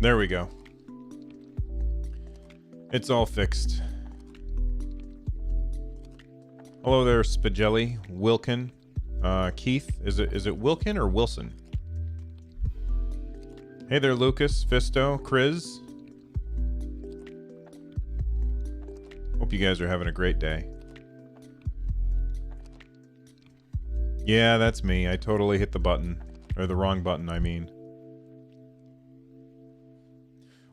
There we go. It's all fixed. Hello there, Spagelli, Wilkin, Keith. Is it Wilkin or Wilson? Hey there, Lucas, Fisto, Chris. Hope you guys are having a great day. Yeah, that's me. I totally hit the button. Or the wrong button, I mean.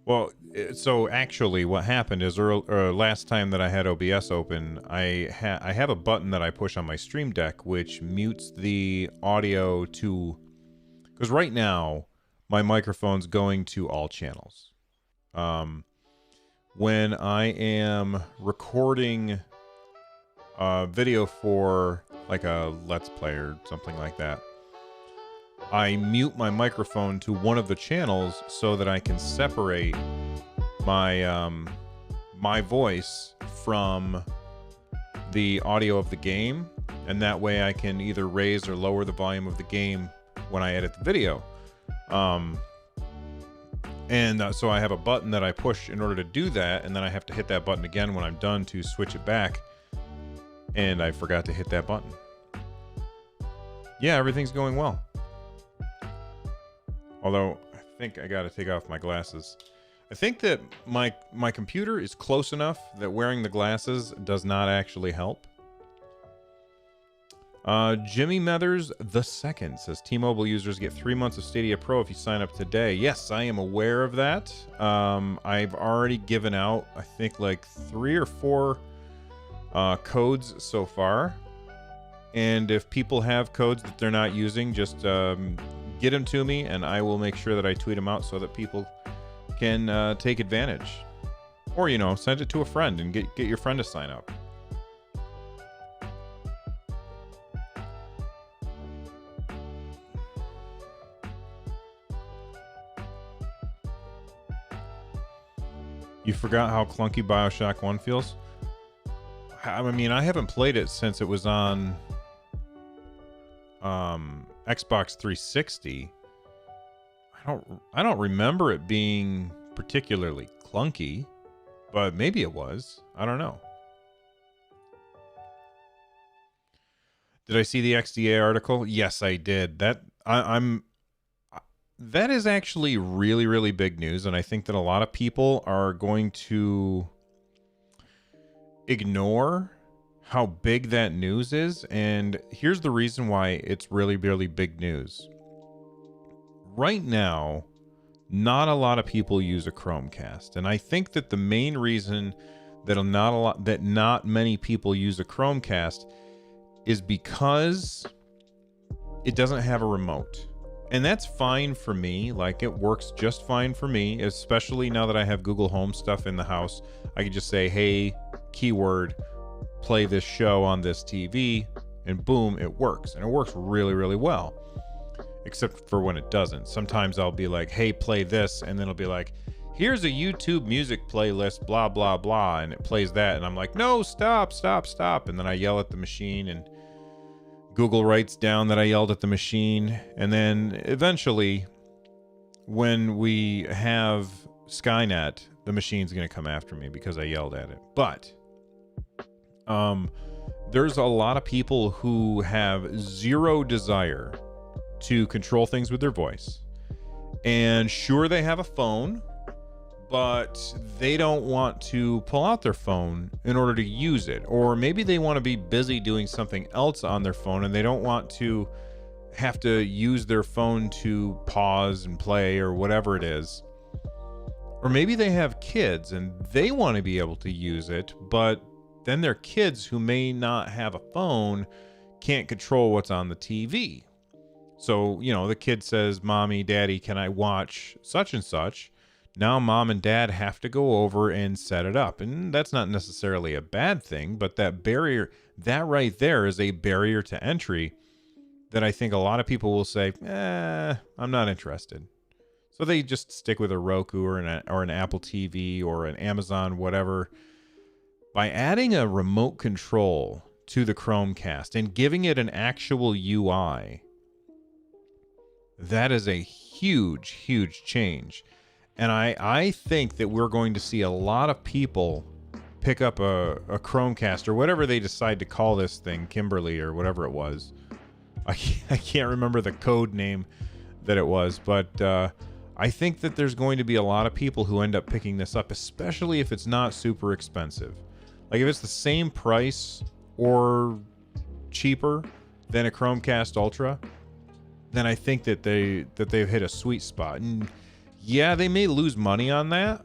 Well, so actually what happened is last time that I had OBS open, I have a button that I push on my Stream Deck which mutes the audio to... Because right now, my microphone's going to all channels. When I am recording a video for like a Let's Play or something like that, I mute my microphone to one of the channels so that I can separate my my voice from the audio of the game, and that way I can either raise or lower the volume of the game when I edit the video. So I have a button that I push in order to do that, and then I have to hit that button again when I'm done to switch it back. And I forgot to hit that button. Yeah, everything's going well. Although, I think I gotta take off my glasses. I think that my computer is close enough that wearing the glasses does not actually help. Jimmy Methers II says T-Mobile users get 3 months of Stadia Pro if you sign up today. Yes, I am aware of that. I've already given out, I think, like 3 or 4 codes so far. And if people have codes that they're not using, just get them to me, and I will make sure that I tweet them out so that people can take advantage. Or, you know, send it to a friend and get your friend to sign up. You forgot how clunky Bioshock 1 feels? I mean, I haven't played it since it was on Xbox 360. I don't remember it being particularly clunky, but maybe it was. I don't know. Did I see the XDA article? Yes, I did. That is actually really, really big news, and I think that a lot of people are going to ignore how big that news is, and here's the reason why it's really, really big news. Right now, not a lot of people use a Chromecast, and I think that the main reason that not many people use a Chromecast is because it doesn't have a remote. And that's fine for me. Like, it works just fine for me, especially now that I have Google Home stuff in the house. I can just say, hey, keyword, play this show on this TV, and boom, it works. And it works really, really well. Except for when it doesn't. Sometimes I'll be like, hey, play this, and then it'll be like, here's a YouTube music playlist, blah, blah, blah, and it plays that, and I'm like, no, stop, stop, stop. And then I yell at the machine, and Google writes down that I yelled at the machine, and then eventually, when we have Skynet, the machine's going to come after me because I yelled at it. But there's a lot of people who have zero desire to control things with their voice. And sure, they have a phone, but they don't want to pull out their phone in order to use it. Or maybe they want to be busy doing something else on their phone, and they don't want to have to use their phone to pause and play or whatever it is. Or maybe they have kids and they want to be able to use it, but then their kids who may not have a phone can't control what's on the TV. So, you know, the kid says, Mommy, Daddy, can I watch such and such? Now mom and dad have to go over and set it up. And that's not necessarily a bad thing, but that barrier, that right there is a barrier to entry that I think a lot of people will say, I'm not interested. So they just stick with a Roku or an Apple TV or an Amazon, whatever. By adding a remote control to the Chromecast and giving it an actual UI, that is a huge, huge change. And I think that we're going to see a lot of people pick up a Chromecast or whatever they decide to call this thing, Kimberly or whatever it was. I can't remember the code name that it was, but I think that there's going to be a lot of people who end up picking this up, especially if it's not super expensive. Like if it's the same price or cheaper than a Chromecast Ultra, then I think that they've hit a sweet spot. And yeah, they may lose money on that,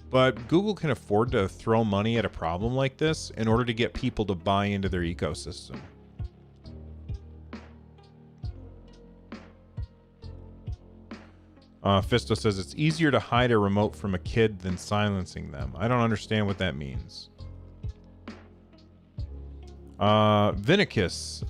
but Google can afford to throw money at a problem like this in order to get people to buy into their ecosystem. Fisto says it's easier to hide a remote from a kid than silencing them. I don't understand what that means. Vinicus.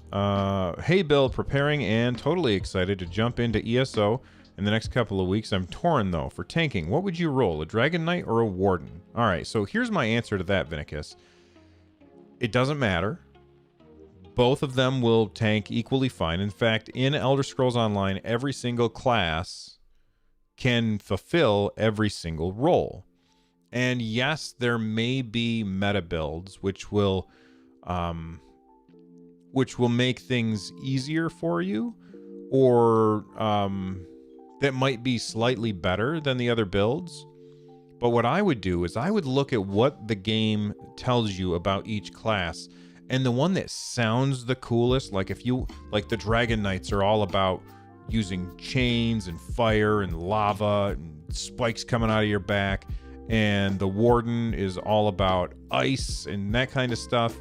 Hey Bill, preparing and totally excited to jump into ESO in the next couple of weeks. I'm torn though for tanking. What would you roll, a Dragon Knight or a Warden? All right, so here's my answer to that, Vinicus. It doesn't matter. Both of them will tank equally fine. In fact, in Elder Scrolls Online, every single class can fulfill every single role. And yes, there may be meta builds which will make things easier for you, or that might be slightly better than the other builds. But what I would do is I would look at what the game tells you about each class, and the one that sounds the coolest, like the Dragon Knights are all about using chains and fire and lava and spikes coming out of your back, and the Warden is all about ice and that kind of stuff.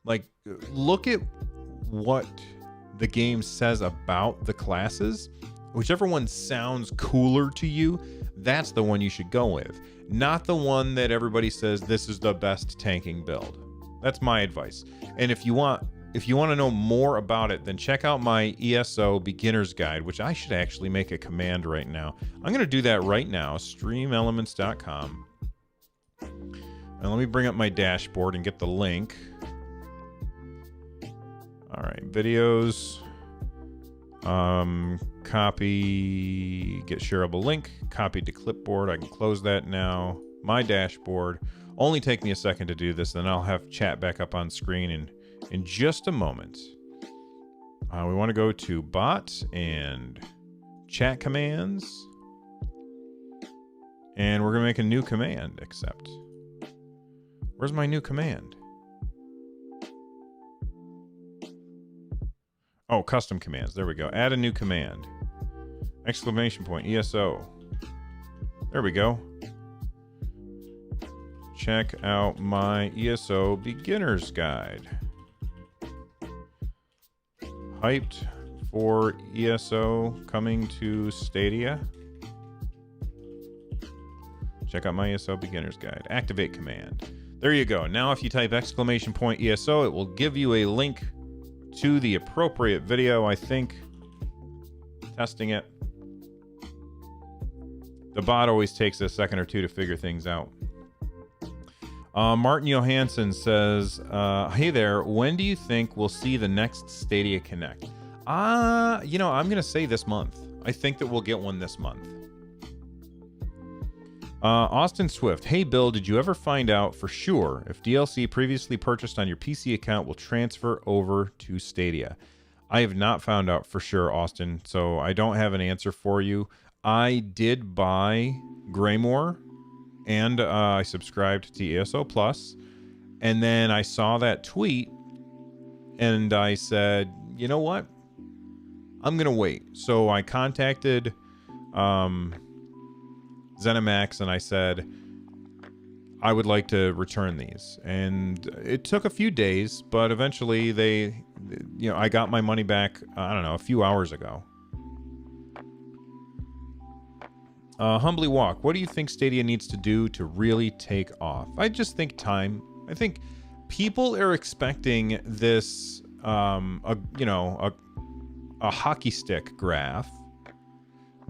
Like, look at what the game says about the classes. Whichever one sounds cooler to you, that's the one you should go with, not the one that everybody says this is the best tanking build. That's my advice. And if you want to know more about it, then check out my ESO beginner's guide, which I should actually make a command right now. I'm going to do that right now, streamelements.com. And let me bring up my dashboard and get the link. All right, videos, copy, get shareable link, copied to clipboard. I can close that now. My dashboard. Only take me a second to do this, then I'll have chat back up on screen in just a moment. We want to go to bot and chat commands. And we're going to make a new command, except. Where's my new command? Oh, custom commands. There we go. Add a new command. Exclamation point, ESO. There we go. Check out my ESO beginner's guide. Hyped for ESO coming to Stadia. Check out my ESO beginner's guide. Activate command. There you go. Now if you type exclamation point ESO, it will give you a link to the appropriate video, I think. Testing it. The bot always takes a second or two to figure things out. Martin Johansson says, hey there, when do you think we'll see the next Stadia Connect? I'm going to say this month. I think that we'll get one this month. Austin Swift, hey Bill, did you ever find out for sure if DLC previously purchased on your PC account will transfer over to Stadia? I have not found out for sure, Austin, so I don't have an answer for you. I did buy Greymore, and I subscribed to ESO Plus, and then I saw that tweet, and I said, you know what? I'm going to wait. So I contacted ZeniMax, and I said, I would like to return these. And it took a few days, but eventually I got my money back, I don't know, a few hours ago. Humbly Walk, what do you think Stadia needs to do to really take off? I just think time. I think people are expecting this, a hockey stick graph.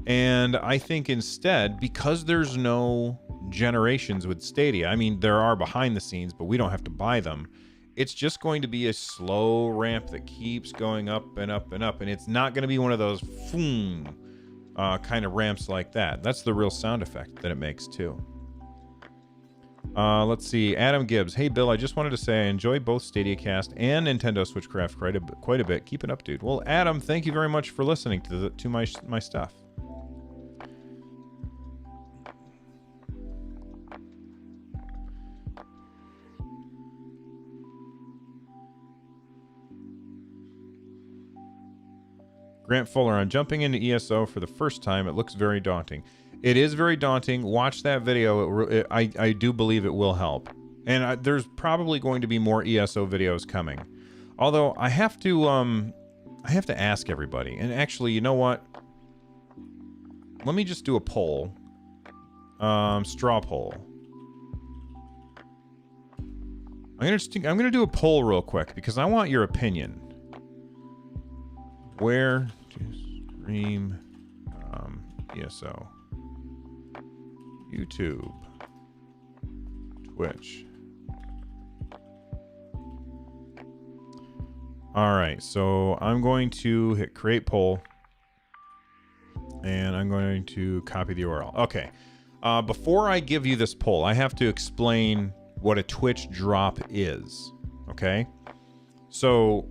And I think instead, because there's no generations with Stadia, I mean, there are behind the scenes, but we don't have to buy them. It's just going to be a slow ramp that keeps going up and up and up. And it's not going to be one of those, kind of ramps like that. That's the real sound effect that it makes too. Let's see. Adam Gibbs. Hey, Bill, I just wanted to say I enjoy both Stadia Cast and Nintendo Switchcraft quite a bit. Keep it up, dude. Well, Adam, thank you very much for listening to my stuff. Grant Fuller, I'm jumping into ESO for the first time. It looks very daunting. It is very daunting. Watch that video. I do believe it will help. And there's probably going to be more ESO videos coming. Although I have to ask everybody. And actually, you know what? Let me just do a poll. Straw poll. I'm gonna do a poll real quick because I want your opinion. Where to stream ESO? YouTube, Twitch. All right, so I'm going to hit create poll, and I'm going to copy the URL. Okay, before I give you this poll, I have to explain what a Twitch drop is. Okay, so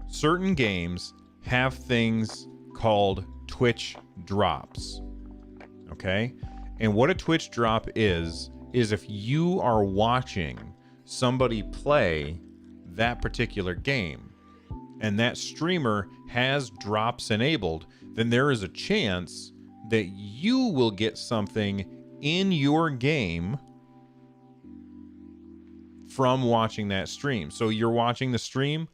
certain games have things called Twitch drops. Okay? And what a Twitch drop is if you are watching somebody play that particular game and that streamer has drops enabled, then there is a chance that you will get something in your game from watching that stream. So you're watching the stream,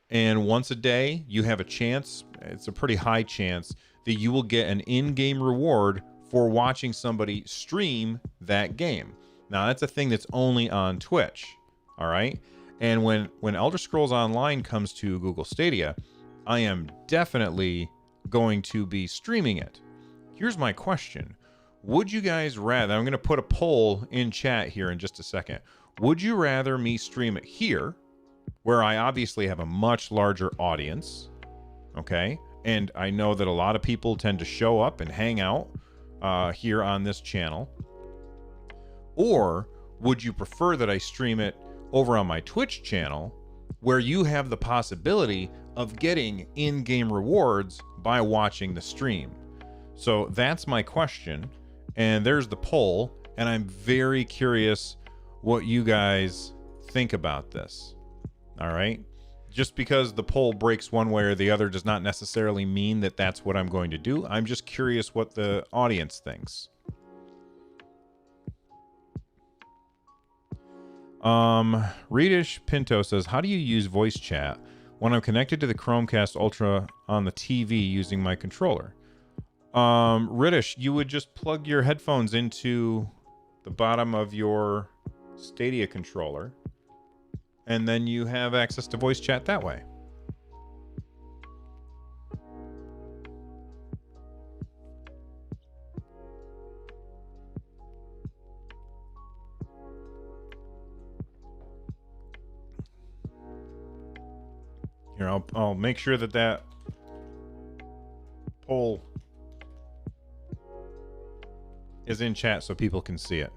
and once a day, you have a chance, it's a pretty high chance, that you will get an in-game reward for watching somebody stream that game. Now, that's a thing that's only on Twitch, all right? And when Elder Scrolls Online comes to Google Stadia, I am definitely going to be streaming it. Here's my question. Would you guys rather, I'm going to put a poll in chat here in just a second. Would you rather me stream it here, where I obviously have a much larger audience, okay? And I know that a lot of people tend to show up and hang out here on this channel. Or would you prefer that I stream it over on my Twitch channel, where you have the possibility of getting in-game rewards by watching the stream? So that's my question. And there's the poll. And I'm very curious what you guys think about this. All right. Just because the poll breaks one way or the other does not necessarily mean that that's what I'm going to do. I'm just curious what the audience thinks. Reedish Pinto says, how do you use voice chat when I'm connected to the Chromecast Ultra on the TV using my controller? Reedish, you would just plug your headphones into the bottom of your Stadia controller, and then you have access to voice chat that way. Here, I'll make sure that poll is in chat so people can see it.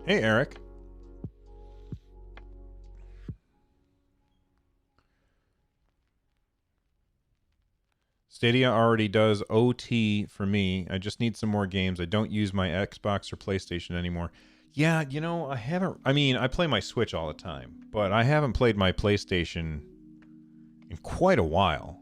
Hey, Eric. Stadia already does OT for me. I just need some more games. I don't use my Xbox or PlayStation anymore. Yeah, you know, I play my Switch all the time, but I haven't played my PlayStation in quite a while.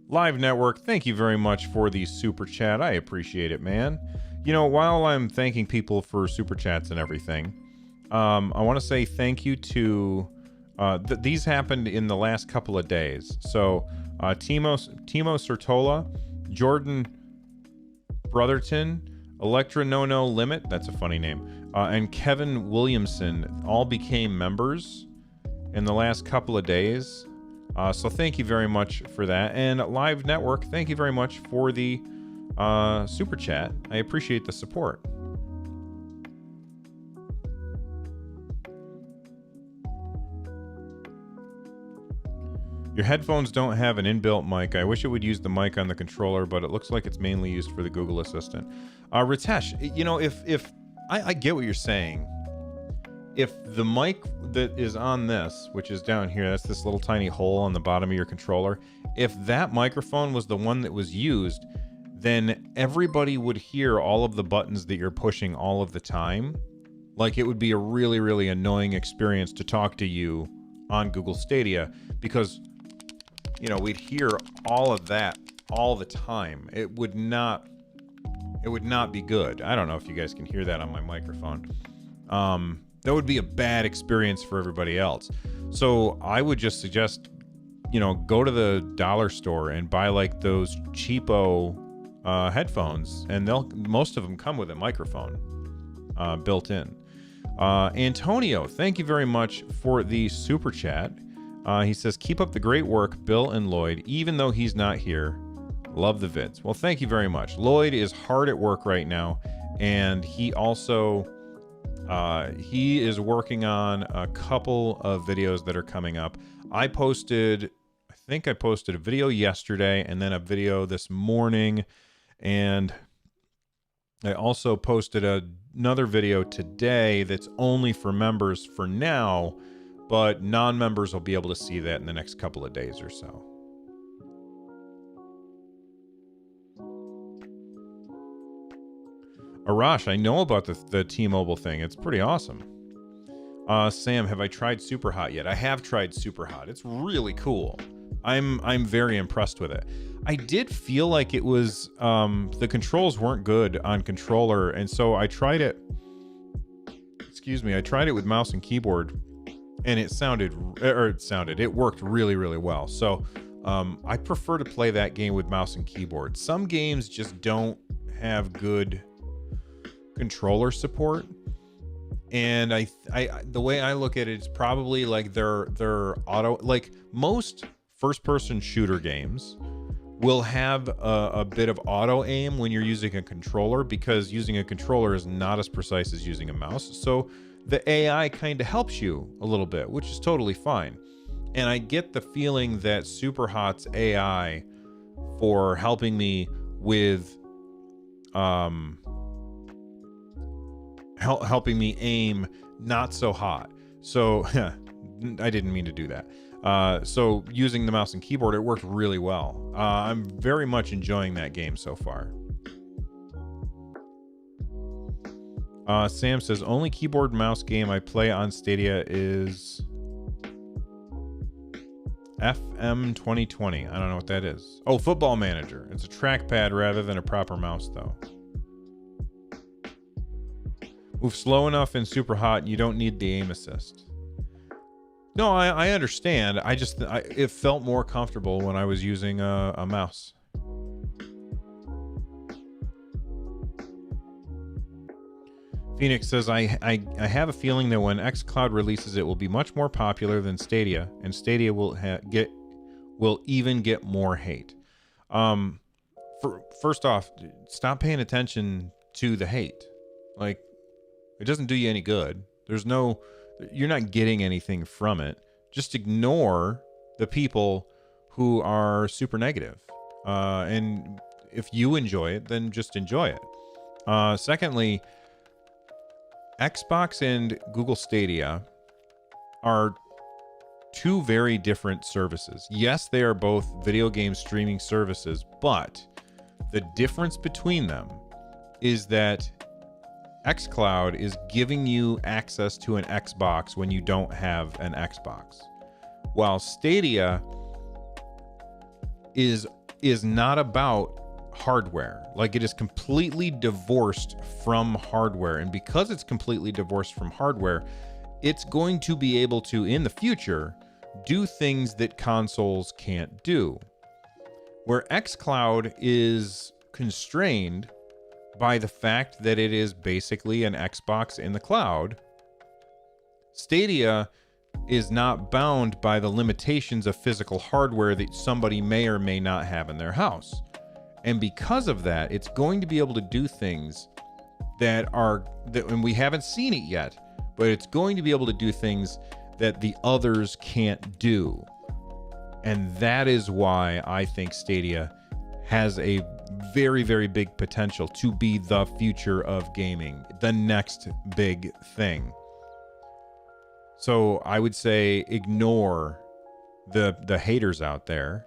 Live Network, thank you very much for the super chat. I appreciate it, man. You know, while I'm thanking people for super chats and everything, I want to say thank you to these happened in the last couple of days. So Timo Sertola, Jordan Brotherton, Electra No No Limit, that's a funny name, and Kevin Williamson all became members in the last couple of days. So thank you very much for that. And Live Network, thank you very much for the super chat. I appreciate the support. Your headphones don't have an inbuilt mic. I wish it would use the mic on the controller, but it looks like it's mainly used for the Google Assistant. Ritesh, you know, if I get what you're saying. If the mic that is on this, which is down here, that's this little tiny hole on the bottom of your controller, if that microphone was the one that was used, then everybody would hear all of the buttons that you're pushing all of the time. Like, it would be a really, really annoying experience to talk to you on Google Stadia, because, you know, we'd hear all of that all the time. It would not be good. I don't know if you guys can hear that on my microphone. That would be a bad experience for everybody else. So I would just suggest, you know, go to the dollar store and buy like those cheapo headphones, and most of them come with a microphone built in. Antonio, thank you very much for the super chat. He says, keep up the great work, Bill and Lloyd, even though he's not here. Love the vids. Well, thank you very much. Lloyd is hard at work right now, and he also he is working on a couple of videos that are coming up. I think I posted a video yesterday and then a video this morning, and I also posted another video today that's only for members for now, but non-members will be able to see that in the next couple of days or so. Arash, I know about the T-Mobile thing. It's pretty awesome. Sam, have I tried Super Hot yet? I have tried Super Hot. It's really cool. I'm very impressed with it. I did feel like it was the controls weren't good on controller, and so I tried it. Excuse me, I tried it with mouse and keyboard, and it worked really, really well. So I prefer to play that game with mouse and keyboard. Some games just don't have good controller support, and I the way I look at it is probably like they're auto, like most first-person shooter games will have a bit of auto aim when you're using a controller, because using a controller is not as precise as using a mouse. So the AI kind of helps you a little bit, which is totally fine. And I get the feeling that Superhot's AI for helping me with helping me aim not so hot. So I didn't mean to do that. So using the mouse and keyboard, it worked really well. I'm very much enjoying that game so far. Sam says, only keyboard mouse game I play on Stadia is FM 2020. I don't know what that is. Oh, Football Manager. It's a trackpad rather than a proper mouse, though. Move slow enough in Super Hot, you don't need the aim assist. No, I understand. It felt more comfortable when I was using a mouse. Phoenix says, I have a feeling that when xCloud releases, it will be much more popular than Stadia, and Stadia will even get more hate. First off, stop paying attention to the hate. Like, it doesn't do you any good. You're not getting anything from it. Just ignore the people who are super negative. And if you enjoy it, then just enjoy it. Secondly, Xbox and Google Stadia are two very different services. Yes, they are both video game streaming services, but the difference between them is that xCloud is giving you access to an Xbox when you don't have an Xbox, while Stadia is not about hardware. Like, it is completely divorced from hardware, and because it's completely divorced from hardware, it's going to be able to, in the future, do things that consoles can't do. Where xCloud is constrained by the fact that it is basically an Xbox in the cloud, Stadia is not bound by the limitations of physical hardware that somebody may or may not have in their house. And because of that, it's going to be able to do things and we haven't seen it yet, but it's going to be able to do things that the others can't do. And that is why I think Stadia has a very, very big potential to be the future of gaming, the next big thing. So I would say ignore the haters out there,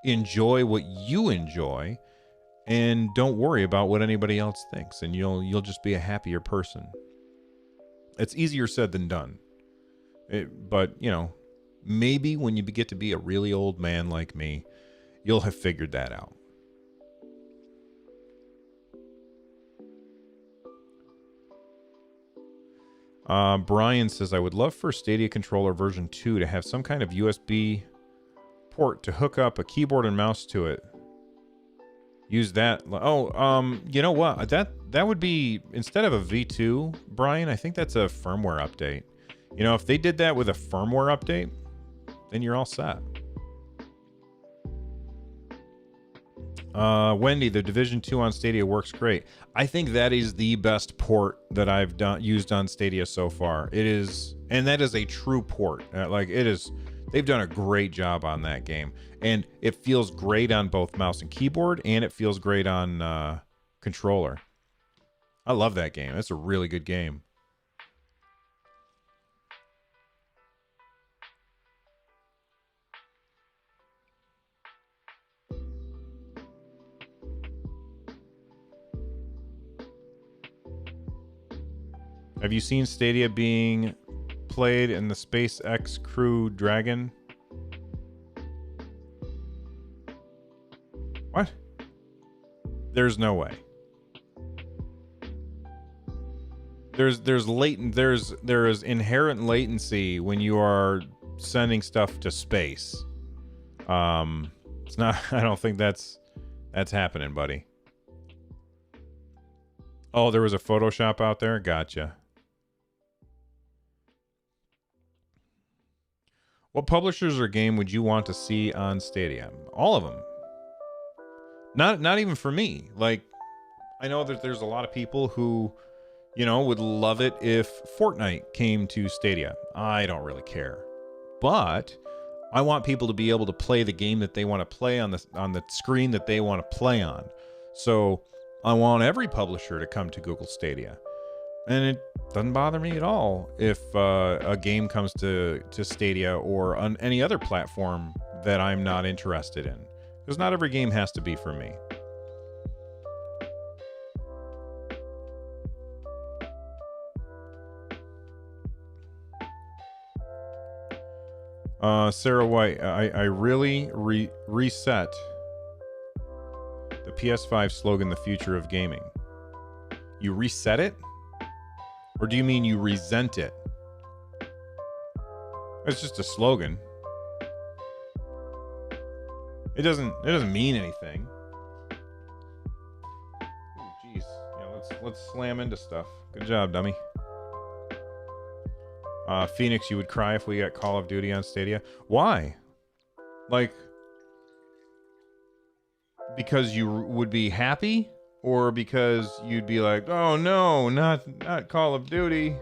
enjoy what you enjoy, and don't worry about what anybody else thinks, and you'll just be a happier person. It's easier said than done. But, you know, maybe when you get to be a really old man like me, you'll have figured that out. Brian says, I would love for Stadia controller version 2 to have some kind of USB port to hook up a keyboard and mouse to it. Use that. Oh, you know what? That would be, instead of a V2, Brian, I think that's a firmware update. You know, if they did that with a firmware update, then you're all set. Wendy, the Division 2 on Stadia works great. I think that is the best port that I've used on Stadia so far. It is, and that is a true port. Like, it is, they've done a great job on that game. And it feels great on both mouse and keyboard, and it feels great on controller. I love that game. It's a really good game. Have you seen Stadia being played in the SpaceX Crew Dragon? What? There's no way. There is inherent latency when you are sending stuff to space. It's not. I don't think that's happening, buddy. Oh, there was a Photoshop out there. Gotcha. What publishers or game would you want to see on Stadia? All of them. Not even for me. Like, I know that there's a lot of people who, you know, would love it if Fortnite came to Stadia. I don't really care. But I want people to be able to play the game that they want to play on the screen that they want to play on. So I want every publisher to come to Google Stadia. And it doesn't bother me at all if a game comes to Stadia or on any other platform that I'm not interested in. Because not every game has to be for me. Sarah White, I really reset the PS5 slogan, the future of gaming. You reset it? Or do you mean you resent it? It's just a slogan. It doesn't mean anything. Oh, jeez. Yeah, let's slam into stuff. Good job, dummy. Phoenix, you would cry if we got Call of Duty on Stadia. Why? Like, because you would be happy? Or because you'd be like, oh no, not Call of Duty.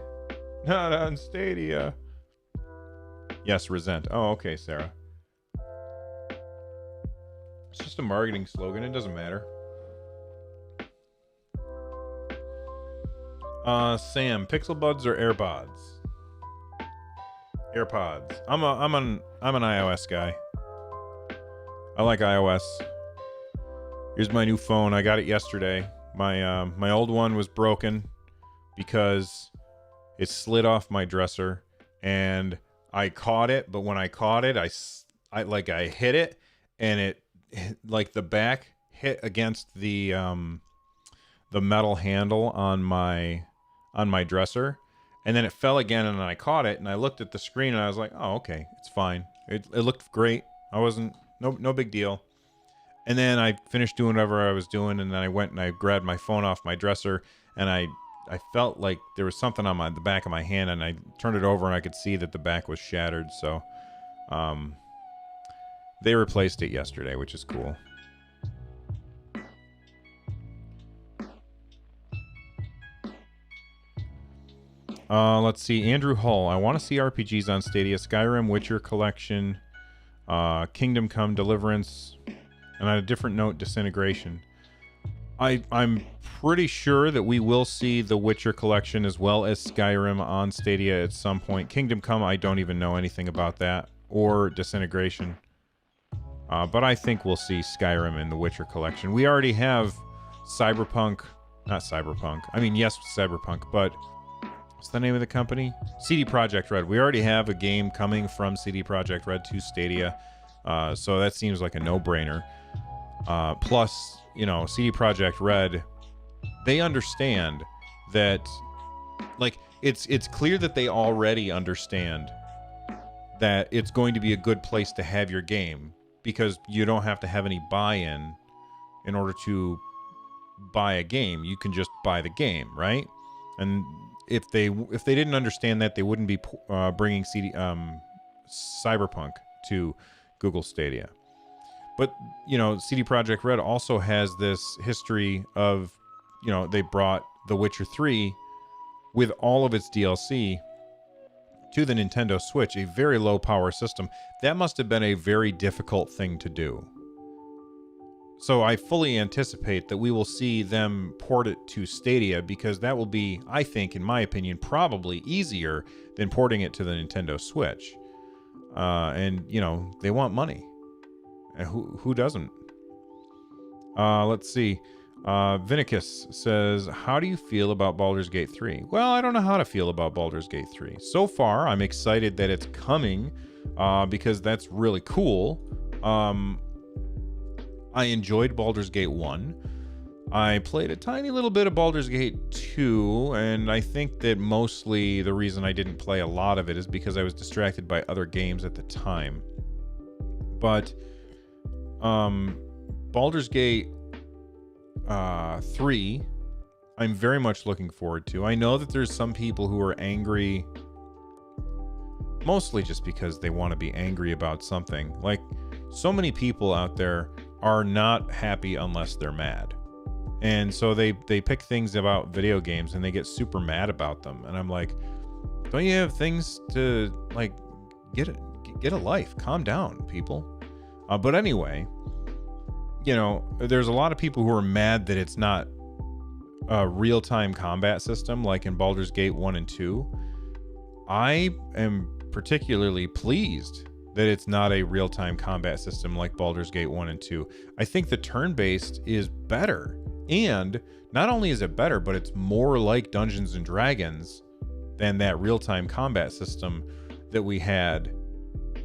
Not on Stadia. Yes, resent. Oh, okay, Sarah. It's just a marketing slogan. It doesn't matter. Sam, Pixel Buds or AirPods? AirPods. I'm an iOS guy. I like iOS. Here's my new phone. I got it yesterday. My old one was broken because it slid off my dresser, and I caught it. But when I caught it, I hit it, and it like the back hit against the metal handle on my dresser, and then it fell again, and I caught it, and I looked at the screen, and I was like, oh, okay, it's fine. It looked great. No big deal. And then I finished doing whatever I was doing, and then I went and I grabbed my phone off my dresser, and I felt like there was something on the back of my hand, and I turned it over, and I could see that the back was shattered. So they replaced it yesterday, which is cool. Let's see. Andrew Hull. I want to see RPGs on Stadia. Skyrim, Witcher collection. Kingdom Come Deliverance, and on a different note, Disintegration. I'm pretty sure that we will see the Witcher collection as well as Skyrim on Stadia at some point. Kingdom Come, I don't even know anything about that, or Disintegration. But I think we'll see Skyrim in the Witcher collection. We already have Cyberpunk, not Cyberpunk. I mean, yes, Cyberpunk, but what's the name of the company? CD Projekt Red. We already have a game coming from CD Projekt Red to Stadia, so that seems like a no-brainer. Plus, you know, CD Projekt Red, they understand that, like, it's clear that they already understand that it's going to be a good place to have your game, because you don't have to have any buy-in in order to buy a game. You can just buy the game, right? And if they didn't understand that, they wouldn't be bringing Cyberpunk to Google Stadia. But, you know, CD Projekt Red also has this history of, you know, they brought The Witcher 3 with all of its DLC to the Nintendo Switch, a very low power system. That must have been a very difficult thing to do. So I fully anticipate that we will see them port it to Stadia, because that will be, I think, in my opinion, probably easier than porting it to the Nintendo Switch. And, you know, they want money. And who doesn't? Let's see. Vinicus says, how do you feel about Baldur's Gate 3? Well, I don't know how to feel about Baldur's Gate 3. So far, I'm excited that it's coming, because that's really cool. I enjoyed Baldur's Gate 1. I played a tiny little bit of Baldur's Gate 2, and I think that mostly the reason I didn't play a lot of it is because I was distracted by other games at the time. But Baldur's Gate 3, I'm very much looking forward to. I know that there's some people who are angry, mostly just because they want to be angry about something. Like, so many people out there are not happy unless they're mad. And so they pick things about video games and they get super mad about them. And I'm like, don't you have things to, like, get a life? Calm down, people. But anyway, you know, there's a lot of people who are mad that it's not a real-time combat system like in Baldur's Gate 1 and 2. I am particularly pleased that it's not a real-time combat system like Baldur's Gate 1 and 2. I think the turn-based is better. And not only is it better, but it's more like Dungeons & Dragons than that real-time combat system that we had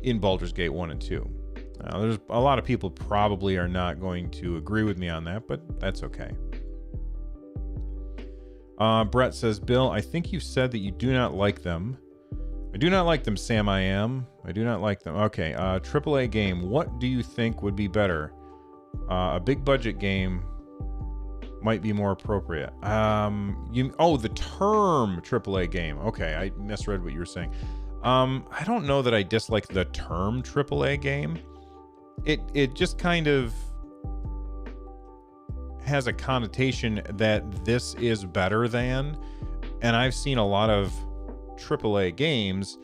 in Baldur's Gate 1 and 2. Now, there's a lot of people probably are not going to agree with me on that, but that's okay. Brett says, Bill, I think you said that you do not like them. I do not like them, Sam. I do not like them. Okay, AAA game. What do you think would be better? A big budget game might be more appropriate. The term AAA game. Okay, I misread what you were saying. I don't know that I dislike the term AAA game. It just kind of has a connotation that this is better than, and I've seen a lot of AAA games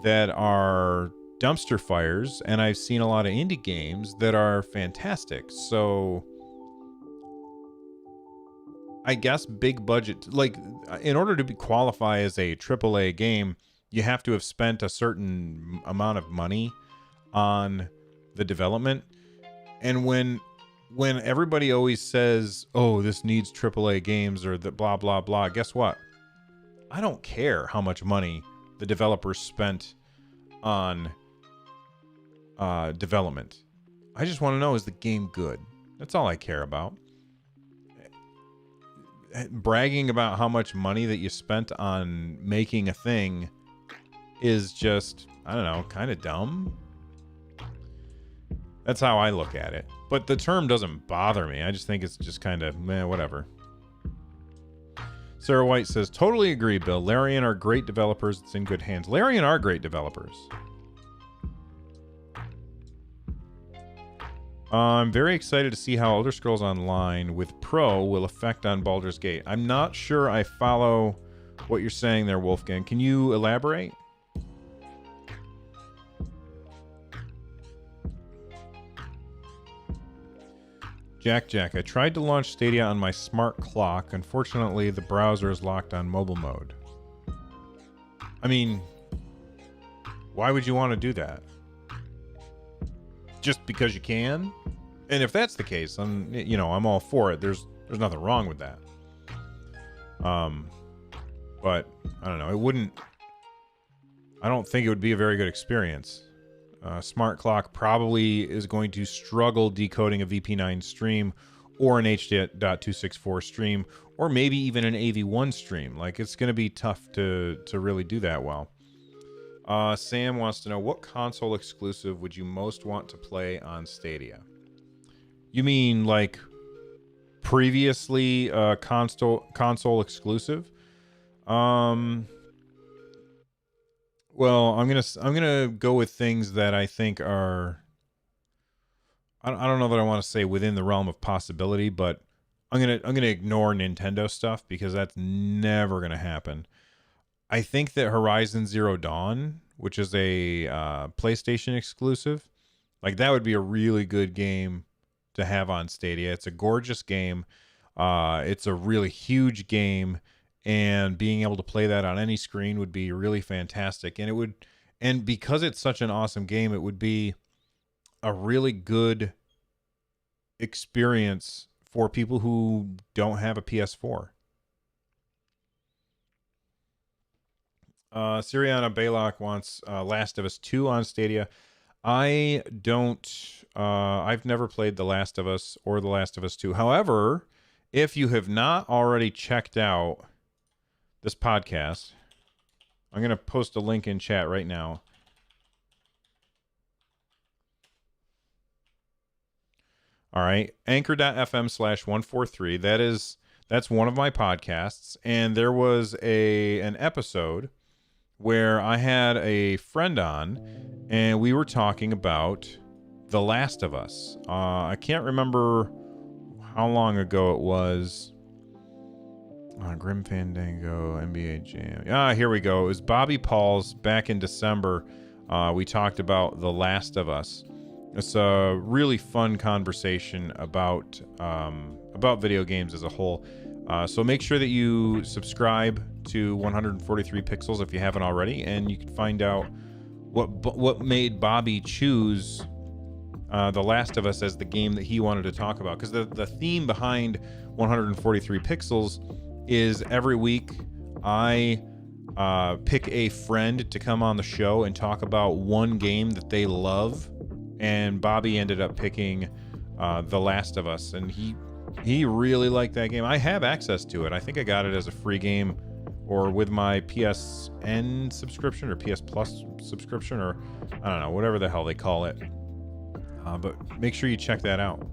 that are dumpster fires, and I've seen a lot of indie games that are fantastic. So I guess big budget, like, in order to qualify as a AAA game, you have to have spent a certain amount of money on the development. And when everybody always says, oh, this needs AAA games or the blah, blah, blah, guess what? I don't care how much money the developers spent on development. I just want to know, is the game good? That's all I care about. Bragging about how much money that you spent on making a thing is just, I don't know, kind of dumb. That's how I look at it. But the term doesn't bother me. I just think it's just kind of, whatever. Sarah White says, totally agree, Bill. Larian are great developers. It's in good hands. Larian are great developers. I'm very excited to see how Elder Scrolls Online with Pro will affect on Baldur's Gate. I'm not sure I follow what you're saying there, Wolfgang. Can you elaborate? Jack, I tried to launch Stadia on my smart clock. Unfortunately, the browser is locked on mobile mode. I mean, why would you want to do that? Just because you can? And if that's the case, I'm all for it. There's nothing wrong with that. But I don't know. I don't think it would be a very good experience. Smart clock probably is going to struggle decoding a VP9 stream or an H.264 stream, or maybe even an AV1 stream. Like, it's going to be tough to really do that well. Sam wants to know, what console exclusive would you most want to play on Stadia? You mean like previously console exclusive? Well, I'm gonna go with things that I think are. I don't know that I want to say within the realm of possibility, but I'm gonna ignore Nintendo stuff because that's never gonna happen. I think that Horizon Zero Dawn, which is a PlayStation exclusive, like that would be a really good game to have on Stadia. It's a gorgeous game. It's a really huge game. And being able to play that on any screen would be really fantastic. And because it's such an awesome game, it would be a really good experience for people who don't have a PS4. Siriana Baylock wants Last of Us 2 on Stadia. I've never played The Last of Us or The Last of Us 2. However, if you have not already checked out this podcast, I'm going to post a link in chat right now. All right. Anchor.fm/143. That's one of my podcasts. And there was an episode where I had a friend on and we were talking about The Last of Us. I can't remember how long ago it was. Grim Fandango, NBA Jam. Here we go. It was Bobby Paul's back in December. We talked about The Last of Us. It's a really fun conversation about video games as a whole. So make sure that you subscribe to 143 Pixels if you haven't already, and you can find out what made Bobby choose The Last of Us as the game that he wanted to talk about. Because the theme behind 143 Pixels is every week I pick a friend to come on the show and talk about one game that they love, and Bobby ended up picking The Last of Us, and he really liked that game. I have access to it. I think I got it as a free game or with my PSN subscription or PS Plus subscription, or I don't know, whatever the hell they call it. But make sure you check that out.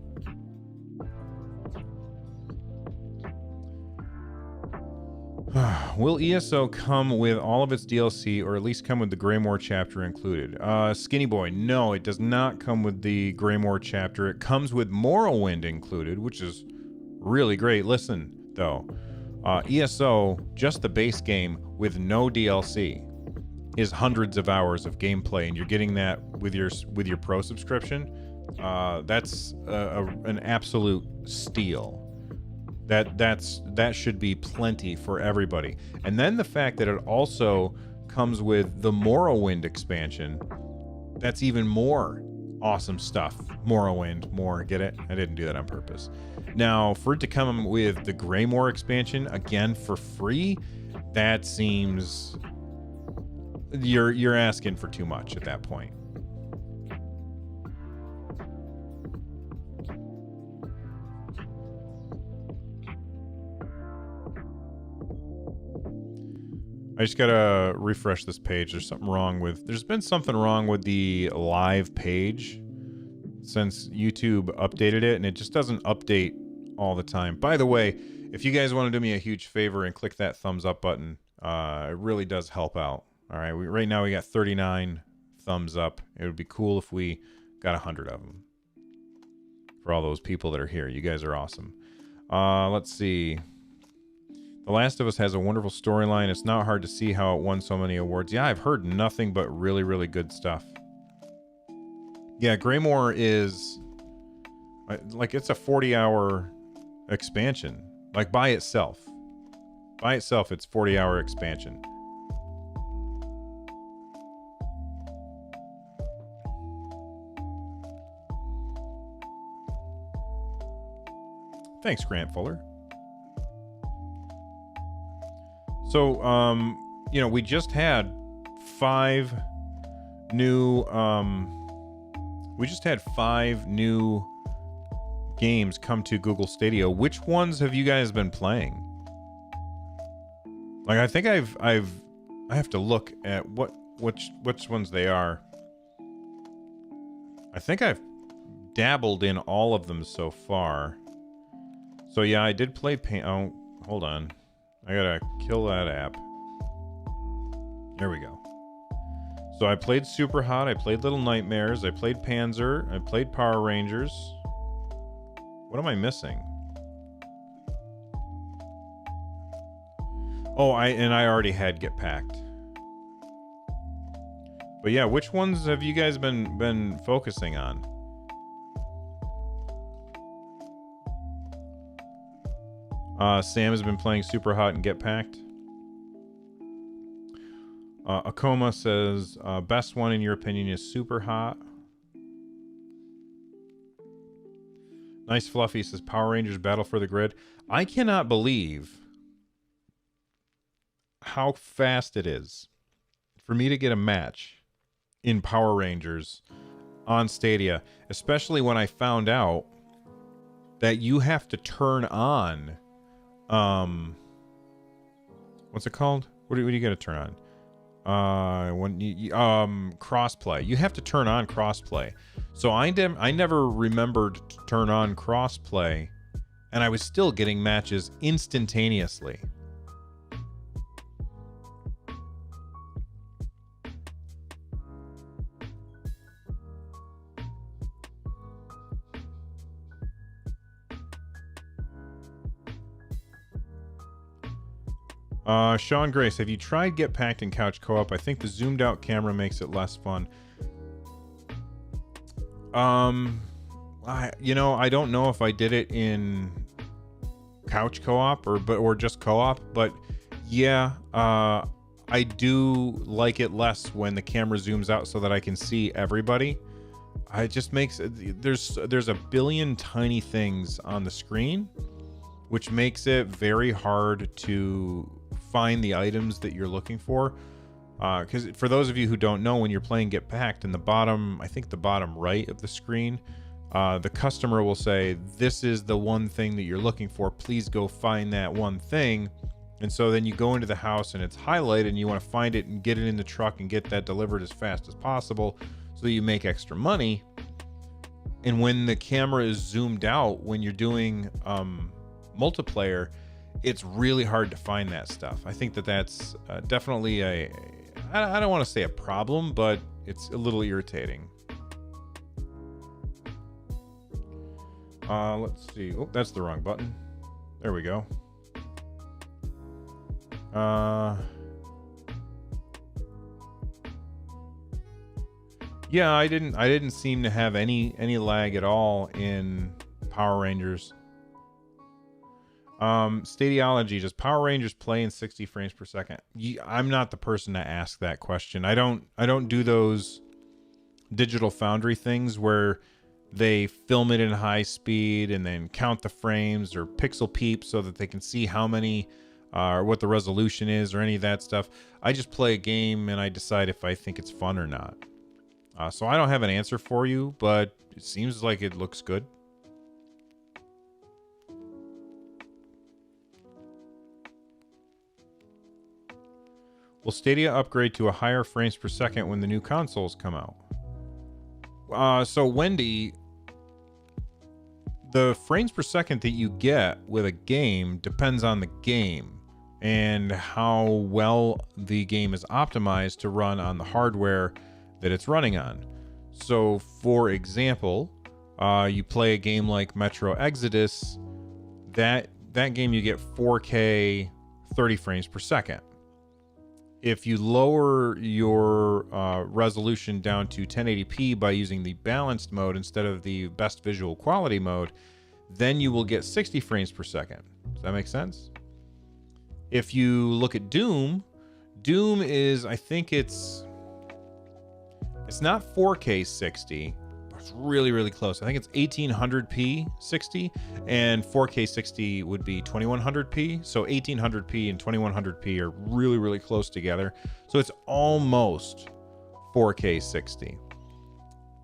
Will ESO come with all of its DLC, or at least come with the Greymoor chapter included? Skinny Boy, no, it does not come with the Greymoor chapter. It comes with Morrowind included, which is really great. Listen, though, ESO, just the base game with no DLC, is hundreds of hours of gameplay, and you're getting that with your Pro subscription. That's an absolute steal. That should be plenty for everybody. And then the fact that it also comes with the Morrowind expansion, that's even more awesome stuff. Morrowind, more, get it? I didn't do that on purpose. Now, for it to come with the Greymoor expansion again for free, that seems you're asking for too much at that point. I just gotta refresh this page. There's been something wrong with the live page since YouTube updated it, and it just doesn't update all the time. By the way, if you guys want to do me a huge favor and click that thumbs up button, it really does help out. All right, right now we got 39 thumbs up. It would be cool if we got 100 of them. For all those people that are here, you guys are awesome. Let's see. The Last of Us has a wonderful storyline. It's not hard to see how it won so many awards. Yeah, I've heard nothing but really, really good stuff. Yeah, Greymoor is... Like, it's a 40-hour expansion. Like, by itself. By itself, it's 40-hour expansion. Thanks, Grant Fuller. So, you know, we just had 5 new, we just had 5 new games come to Google Stadia. Which ones have you guys been playing? Like, I think I have to look at which ones they are. I think I've dabbled in all of them so far. So yeah, I did play oh, hold on. I gotta kill that app. There we go. So I played Super Hot, I played Little Nightmares, I played Panzer, I played Power Rangers. What am I missing? Oh, I already had Get Packed. But yeah, which ones have you guys been focusing on? Sam has been playing Super Hot and Get Packed. Akoma says, best one in your opinion is Super Hot. Nice Fluffy says, Power Rangers Battle for the Grid. I cannot believe how fast it is for me to get a match in Power Rangers on Stadia, especially when I found out that you have to turn on what's it called? What do you got to turn on? When you crossplay. You have to turn on crossplay. So I never remembered to turn on crossplay, and I was still getting matches instantaneously. Sean Grace, have you tried Get Packed and Couch Co-op? I think the zoomed out camera makes it less fun. I don't know if I did it in Couch Co-op or just co-op, but yeah, I do like it less when the camera zooms out so that I can see everybody. It just makes there's a billion tiny things on the screen, which makes it very hard to find the items that you're looking for. Because for those of you who don't know, when you're playing Get Packed, in the bottom, I think the bottom right of the screen, the customer will say, this is the one thing that you're looking for. Please go find that one thing. And so then you go into the house and it's highlighted and you want to find it and get it in the truck and get that delivered as fast as possible so that you make extra money. And when the camera is zoomed out, when you're doing multiplayer, it's really hard to find that stuff. I think that's definitely I don't want to say a problem, but it's a little irritating. Let's see. Oh, that's the wrong button. There we go. Yeah, I didn't seem to have any lag at all in Power Rangers. Stadiology, does Power Rangers play in 60 frames per second? I'm not the person to ask that question. I don't do those Digital Foundry things where they film it in high speed and then count the frames or pixel peep so that they can see how many or what the resolution is or any of that stuff. I just play a game and I decide if I think it's fun or not. So I don't have an answer for you, but it seems like it looks good. Will Stadia upgrade to a higher frames per second when the new consoles come out? So Wendy, the frames per second that you get with a game depends on the game and how well the game is optimized to run on the hardware that it's running on. So for example, you play a game like Metro Exodus, that game you get 4K 30 frames per second. If you lower your resolution down to 1080p by using the balanced mode instead of the best visual quality mode, then you will get 60 frames per second. Does that make sense? If you look at Doom is, I think it's not 4K 60, but it's really, really close. I think it's 1800p 60, and 4K 60 would be 2100p. So 1800p and 2100p are really, really close together. So it's almost 4K 60.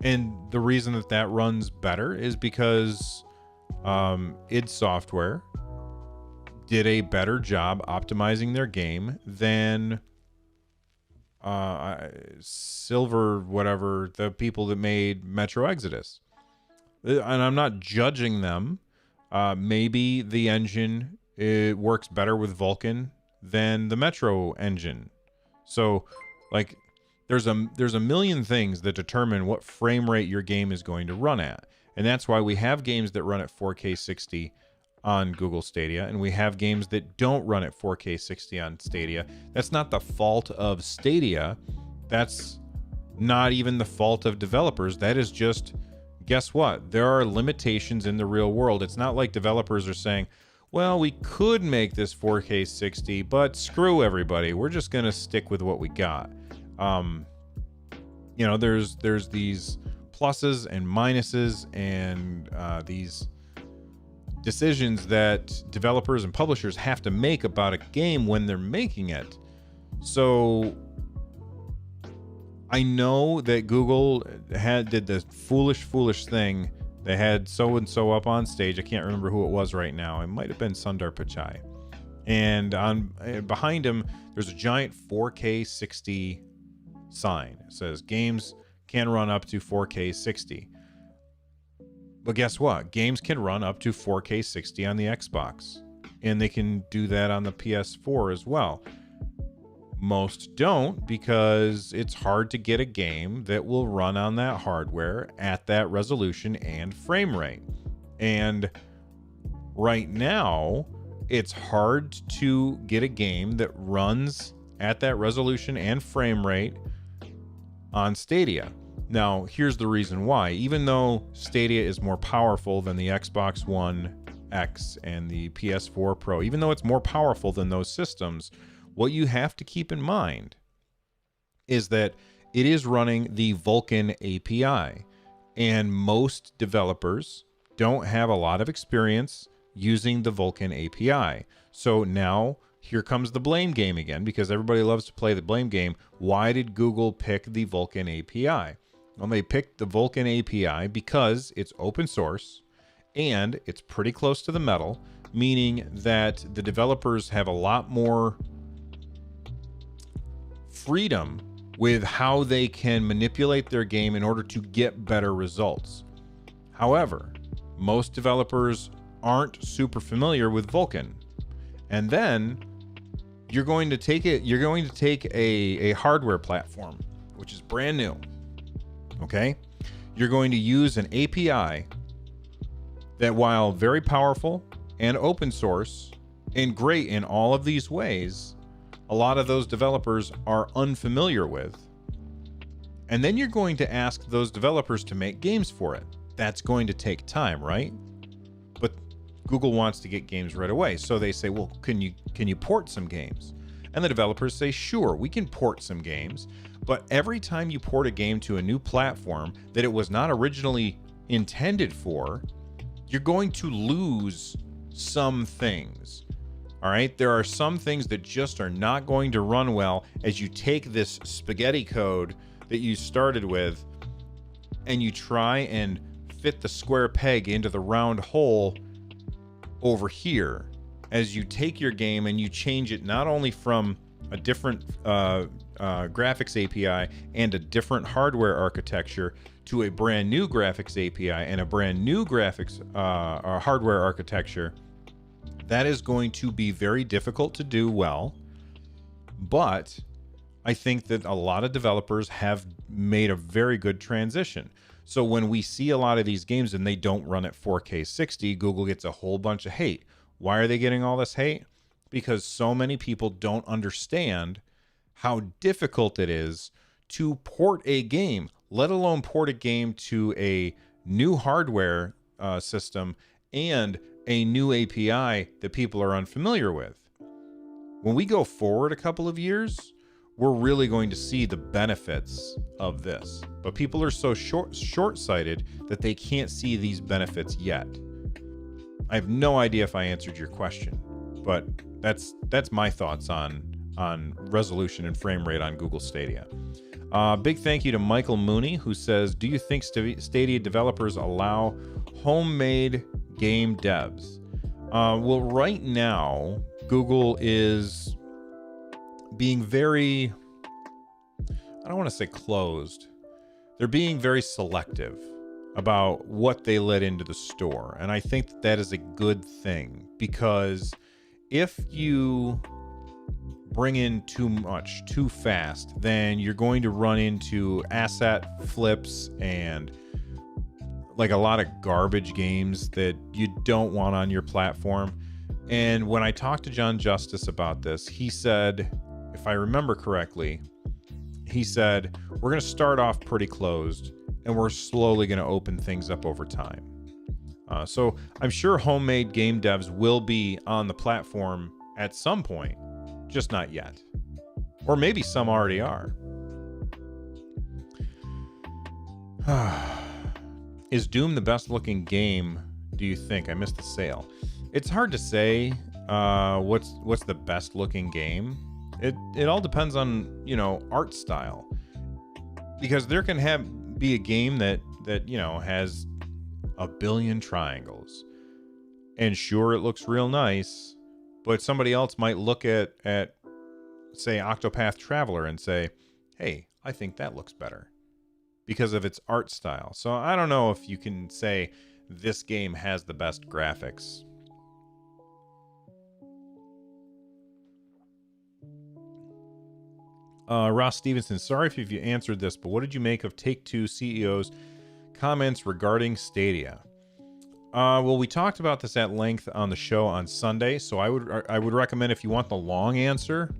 And the reason that that runs better is because id Software did a better job optimizing their game than Silver, whatever, the people that made Metro Exodus. And I'm not judging them. Maybe the engine, it works better with Vulkan than the Metro engine. So, like, there's a million things that determine what frame rate your game is going to run at. And that's why we have games that run at 4K 60 on Google Stadia, and we have games that don't run at 4K 60 on Stadia. That's not the fault of Stadia. That's not even the fault of developers. That is just, guess what? There are limitations in the real world. It's not like developers are saying, well, we could make this 4K 60, but screw everybody. We're just going to stick with what we got. You know, there's these pluses and minuses and these decisions that developers and publishers have to make about a game when they're making it. So I know that Google did this foolish thing. They had so-and-so up on stage. I can't remember who it was right now. It might have been Sundar Pichai. And behind him, there's a giant 4K 60 sign. It says games can run up to 4K 60. But guess what? Games can run up to 4K 60 on the Xbox. And they can do that on the PS4 as well. Most don't, because it's hard to get a game that will run on that hardware at that resolution and frame rate. And right now, it's hard to get a game that runs at that resolution and frame rate on Stadia. Now, here's the reason why. Even though Stadia is more powerful than the Xbox One X and the PS4 Pro, even though it's more powerful than those systems, what you have to keep in mind is that it is running the Vulkan API, and most developers don't have a lot of experience using the Vulkan API. So now here comes the blame game again, because everybody loves to play the blame game. Why did Google pick the Vulkan API? Well, they picked the Vulkan API because it's open source and it's pretty close to the metal, meaning that the developers have a lot more freedom with how they can manipulate their game in order to get better results. However, most developers aren't super familiar with Vulkan. And then you're going to take a hardware platform, which is brand new. Okay? You're going to use an API that, while very powerful and open source and great in all of these ways, a lot of those developers are unfamiliar with. And then you're going to ask those developers to make games for it. That's going to take time, right? But Google wants to get games right away. So they say, well, can you port some games? And the developers say, sure, we can port some games. But every time you port a game to a new platform that it was not originally intended for, you're going to lose some things. All right, there are some things that just are not going to run well as you take this spaghetti code that you started with and you try and fit the square peg into the round hole over here. As you take your game and you change it not only from a different graphics API and a different hardware architecture to a brand new graphics API and a brand new graphics hardware architecture, that is going to be very difficult to do well. But I think that a lot of developers have made a very good transition. So when we see a lot of these games and they don't run at 4K 60, Google gets a whole bunch of hate. Why are they getting all this hate? Because so many people don't understand how difficult it is to port a game, let alone port a game to a new hardware system and a new API that people are unfamiliar with. When we go forward a couple of years, we're really going to see the benefits of this. But people are so short-sighted that they can't see these benefits yet. I have no idea if I answered your question, but that's my thoughts on resolution and frame rate on Google Stadia. Big thank you to Michael Mooney, who says, do you think Stadia developers allow homemade game devs? Well, right now, Google is being very, I don't want to say closed. They're being very selective about what they let into the store. And I think that is a good thing, because if you bring in too much too fast, then you're going to run into asset flips and like a lot of garbage games that you don't want on your platform. And when I talked to John Justice about this, he said, if I remember correctly, he said, we're going to start off pretty closed and we're slowly going to open things up over time. So I'm sure homemade game devs will be on the platform at some point, just not yet. Or maybe some already are. Is Doom the best looking game, do you think? I missed the sale. It's hard to say what's the best looking game. It all depends on, art style. Because there can be a game that has a billion triangles. And sure, it looks real nice, but somebody else might look at say Octopath Traveler and say, hey, I think that looks better because of its art style. So I don't know if you can say this game has the best graphics. Ross Stevenson, sorry if you answered this, but what did you make of Take-Two CEO's comments regarding Stadia? Well, we talked about this at length on the show on Sunday, so I would recommend, if you want the long answer,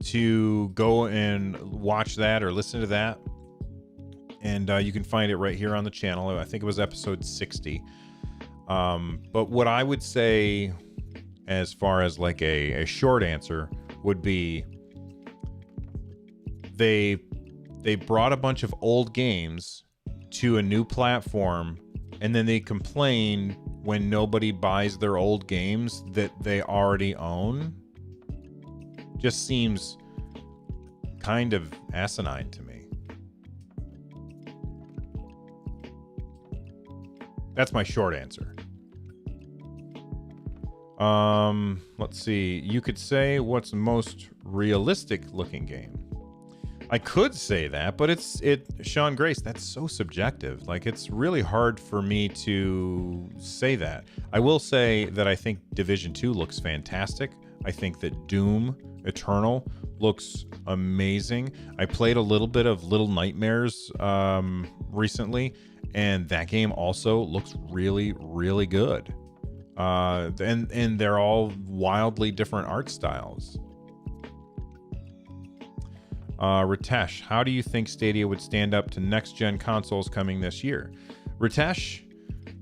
to go and watch that or listen to that. And you can find it right here on the channel. I think it was episode 60. But what I would say, as far as like a short answer, would be they brought a bunch of old games to a new platform, and then they complain when nobody buys their old games that they already own. Just seems kind of asinine to me. That's my short answer. Let's see. You could say, what's the most realistic looking game? I could say that, but Sean Grace, that's so subjective. Like, it's really hard for me to say that. I will say that I think Division 2 looks fantastic. I think that Doom Eternal looks amazing. I played a little bit of Little Nightmares recently, and that game also looks really, really good. And they're all wildly different art styles. Ritesh, how do you think Stadia would stand up to next-gen consoles coming this year? Ritesh,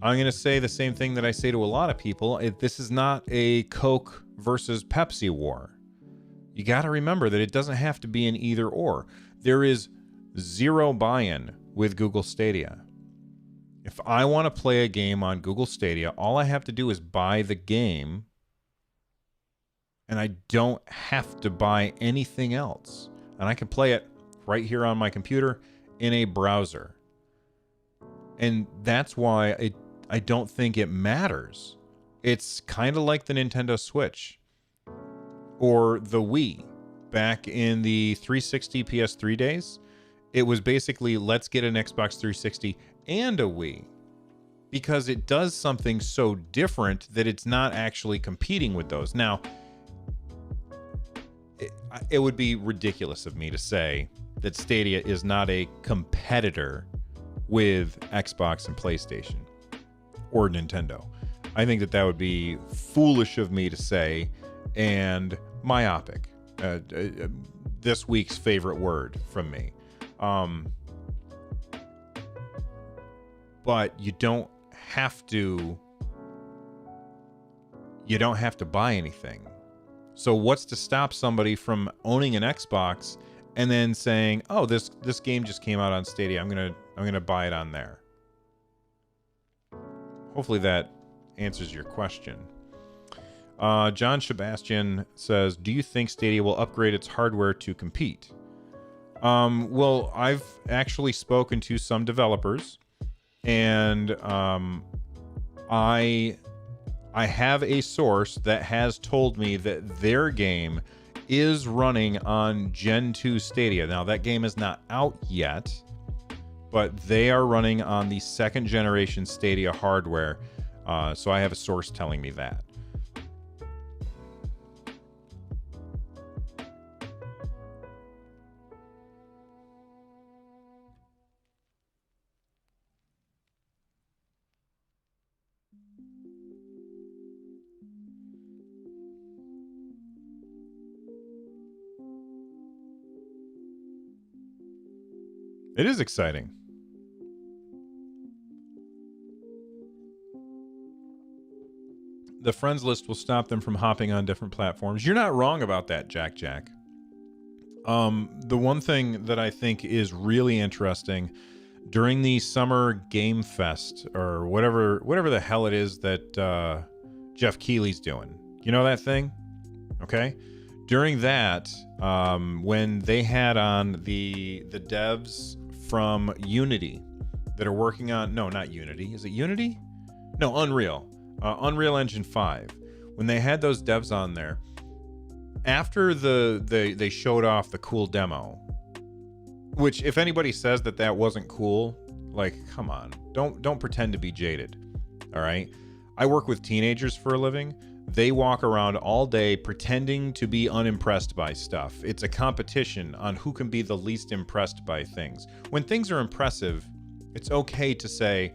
I'm going to say the same thing that I say to a lot of people. This is not a Coke versus Pepsi war. You got to remember that it doesn't have to be an either or. There is zero buy-in with Google Stadia. If I want to play a game on Google Stadia, all I have to do is buy the game, and I don't have to buy anything else. And I can play it right here on my computer in a browser. And that's why I don't think it matters. It's kind of like the Nintendo Switch or the Wii back in the 360 PS3 days. It was basically, let's get an Xbox 360 and a Wii, because it does something so different that it's not actually competing with those. Now, it would be ridiculous of me to say that Stadia is not a competitor with Xbox and PlayStation or Nintendo. I think that would be foolish of me to say, and myopic. this week's favorite word from me. But you don't have to buy anything. So what's to stop somebody from owning an Xbox and then saying, "Oh, this game just came out on Stadia. I'm gonna buy it on there." Hopefully that answers your question. John Sebastian says, "Do you think Stadia will upgrade its hardware to compete?" Well, I've actually spoken to some developers, and I have a source that has told me that their game is running on Gen 2 Stadia. Now, that game is not out yet, but they are running on the second generation Stadia hardware. So I have a source telling me that. It is exciting. The friends list will stop them from hopping on different platforms. You're not wrong about that, Jack. The one thing that I think is really interesting during the Summer Game Fest, or whatever the hell it is that Jeff Keighley's doing. You know that thing? Okay. During that, when they had on the devs from Unity that are working on, no, not Unity. Is it Unity? No, Unreal Engine 5. When they had those devs on there, after they showed off the cool demo, which if anybody says that wasn't cool, like, come on, don't pretend to be jaded. All right. I work with teenagers for a living. They walk around all day pretending to be unimpressed by stuff. It's a competition on who can be the least impressed by things. When things are impressive, it's okay to say,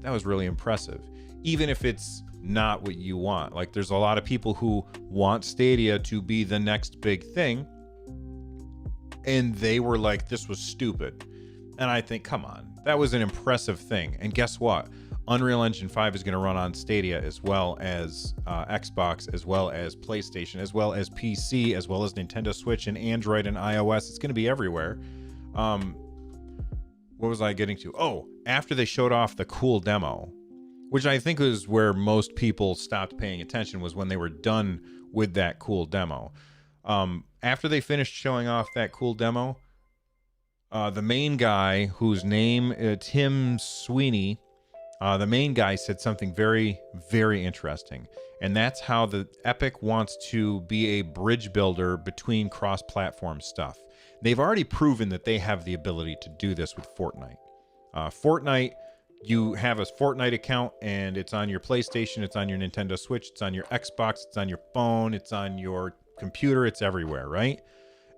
that was really impressive, even if it's not what you want. Like, there's a lot of people who want Stadia to be the next big thing, and they were like, this was stupid. And I think, come on, that was an impressive thing. And guess what? Unreal Engine 5 is going to run on Stadia, as well as Xbox, as well as PlayStation, as well as PC, as well as Nintendo Switch and Android and iOS. It's going to be everywhere. What was I getting to? Oh, after they showed off the cool demo, which I think was where most people stopped paying attention, was when they were done with that cool demo. After they finished showing off that cool demo, the main guy, whose name Tim Sweeney, the main guy said something very, very interesting. And that's how the Epic wants to be a bridge builder between cross-platform stuff. They've already proven that they have the ability to do this with Fortnite. Fortnite, you have a Fortnite account, and it's on your PlayStation, it's on your Nintendo Switch, it's on your Xbox, it's on your phone, it's on your computer, it's everywhere, right?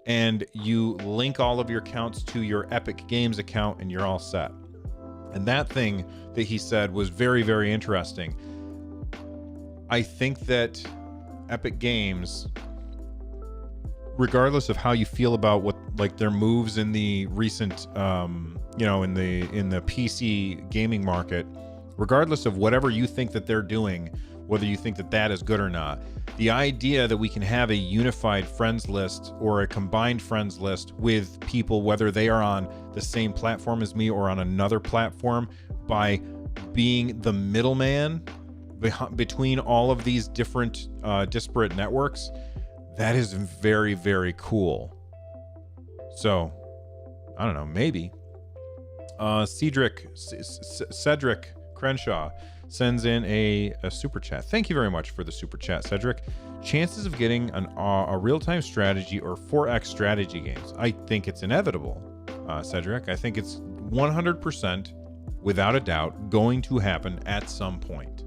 And you link all of your accounts to your Epic Games account, and you're all set. And that thing that he said was very, very interesting. I think that Epic Games, regardless of how you feel about what, like, their moves in the recent, in the PC gaming market, regardless of whatever you think that they're doing, whether you think that is good or not, the idea that we can have a unified friends list or a combined friends list with people, whether they are on the same platform as me or on another platform, by being the middleman between all of these different disparate networks, that is very, very cool. So, I don't know, maybe. Cedric Crenshaw sends in a super chat. Thank you very much for the super chat, Cedric. Chances of getting a real-time strategy or 4X strategy games. I think it's inevitable, Cedric. I think it's 100%, without a doubt, going to happen at some point.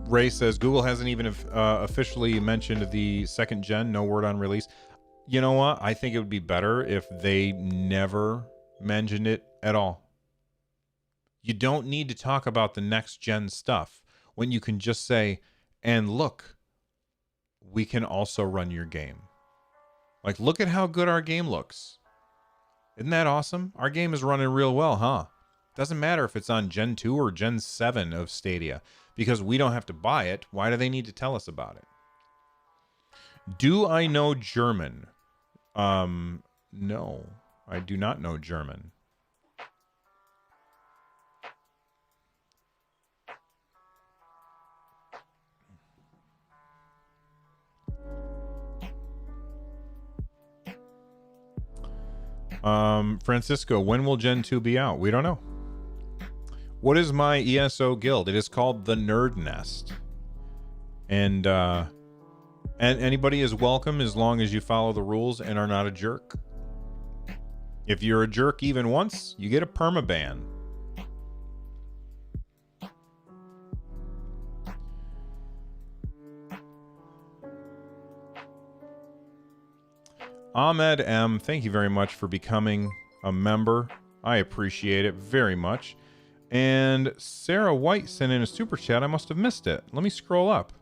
Ray says Google hasn't even officially mentioned the second gen. No word on release. You know what? I think it would be better if they never mentioned it at all. You don't need to talk about the next gen stuff when you can just say, and look, we can also run your game. Like, look at how good our game looks. Isn't that awesome? Our game is running real well, huh? Doesn't matter if it's on Gen 2 or Gen 7 of Stadia, because we don't have to buy it. Why do they need to tell us about it? Do I know German? No, I do not know German. Francisco, when will Gen 2 be out? We don't know. What is my ESO guild? It is called the Nerd Nest. And anybody is welcome as long as you follow the rules and are not a jerk. If you're a jerk even once, you get a permaban. Ahmed M., thank you very much for becoming a member. I appreciate it very much. And Sarah White sent in a super chat. I must have missed it. Let me scroll up.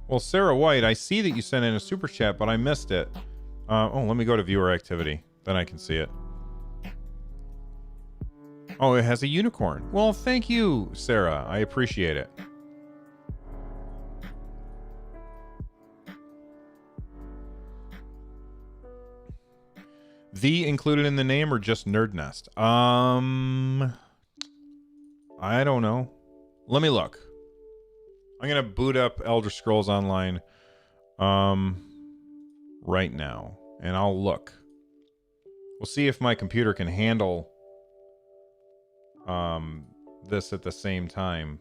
Well, Sarah White, I see that you sent in a super chat, but I missed it. Let me go to viewer activity. Then I can see it. Oh, it has a unicorn. Well, thank you, Sarah. I appreciate it. The included in the name or just Nerd Nest? I don't know. Let me look. I'm gonna boot up Elder Scrolls Online right now, and I'll look. We'll see if my computer can handle this at the same time.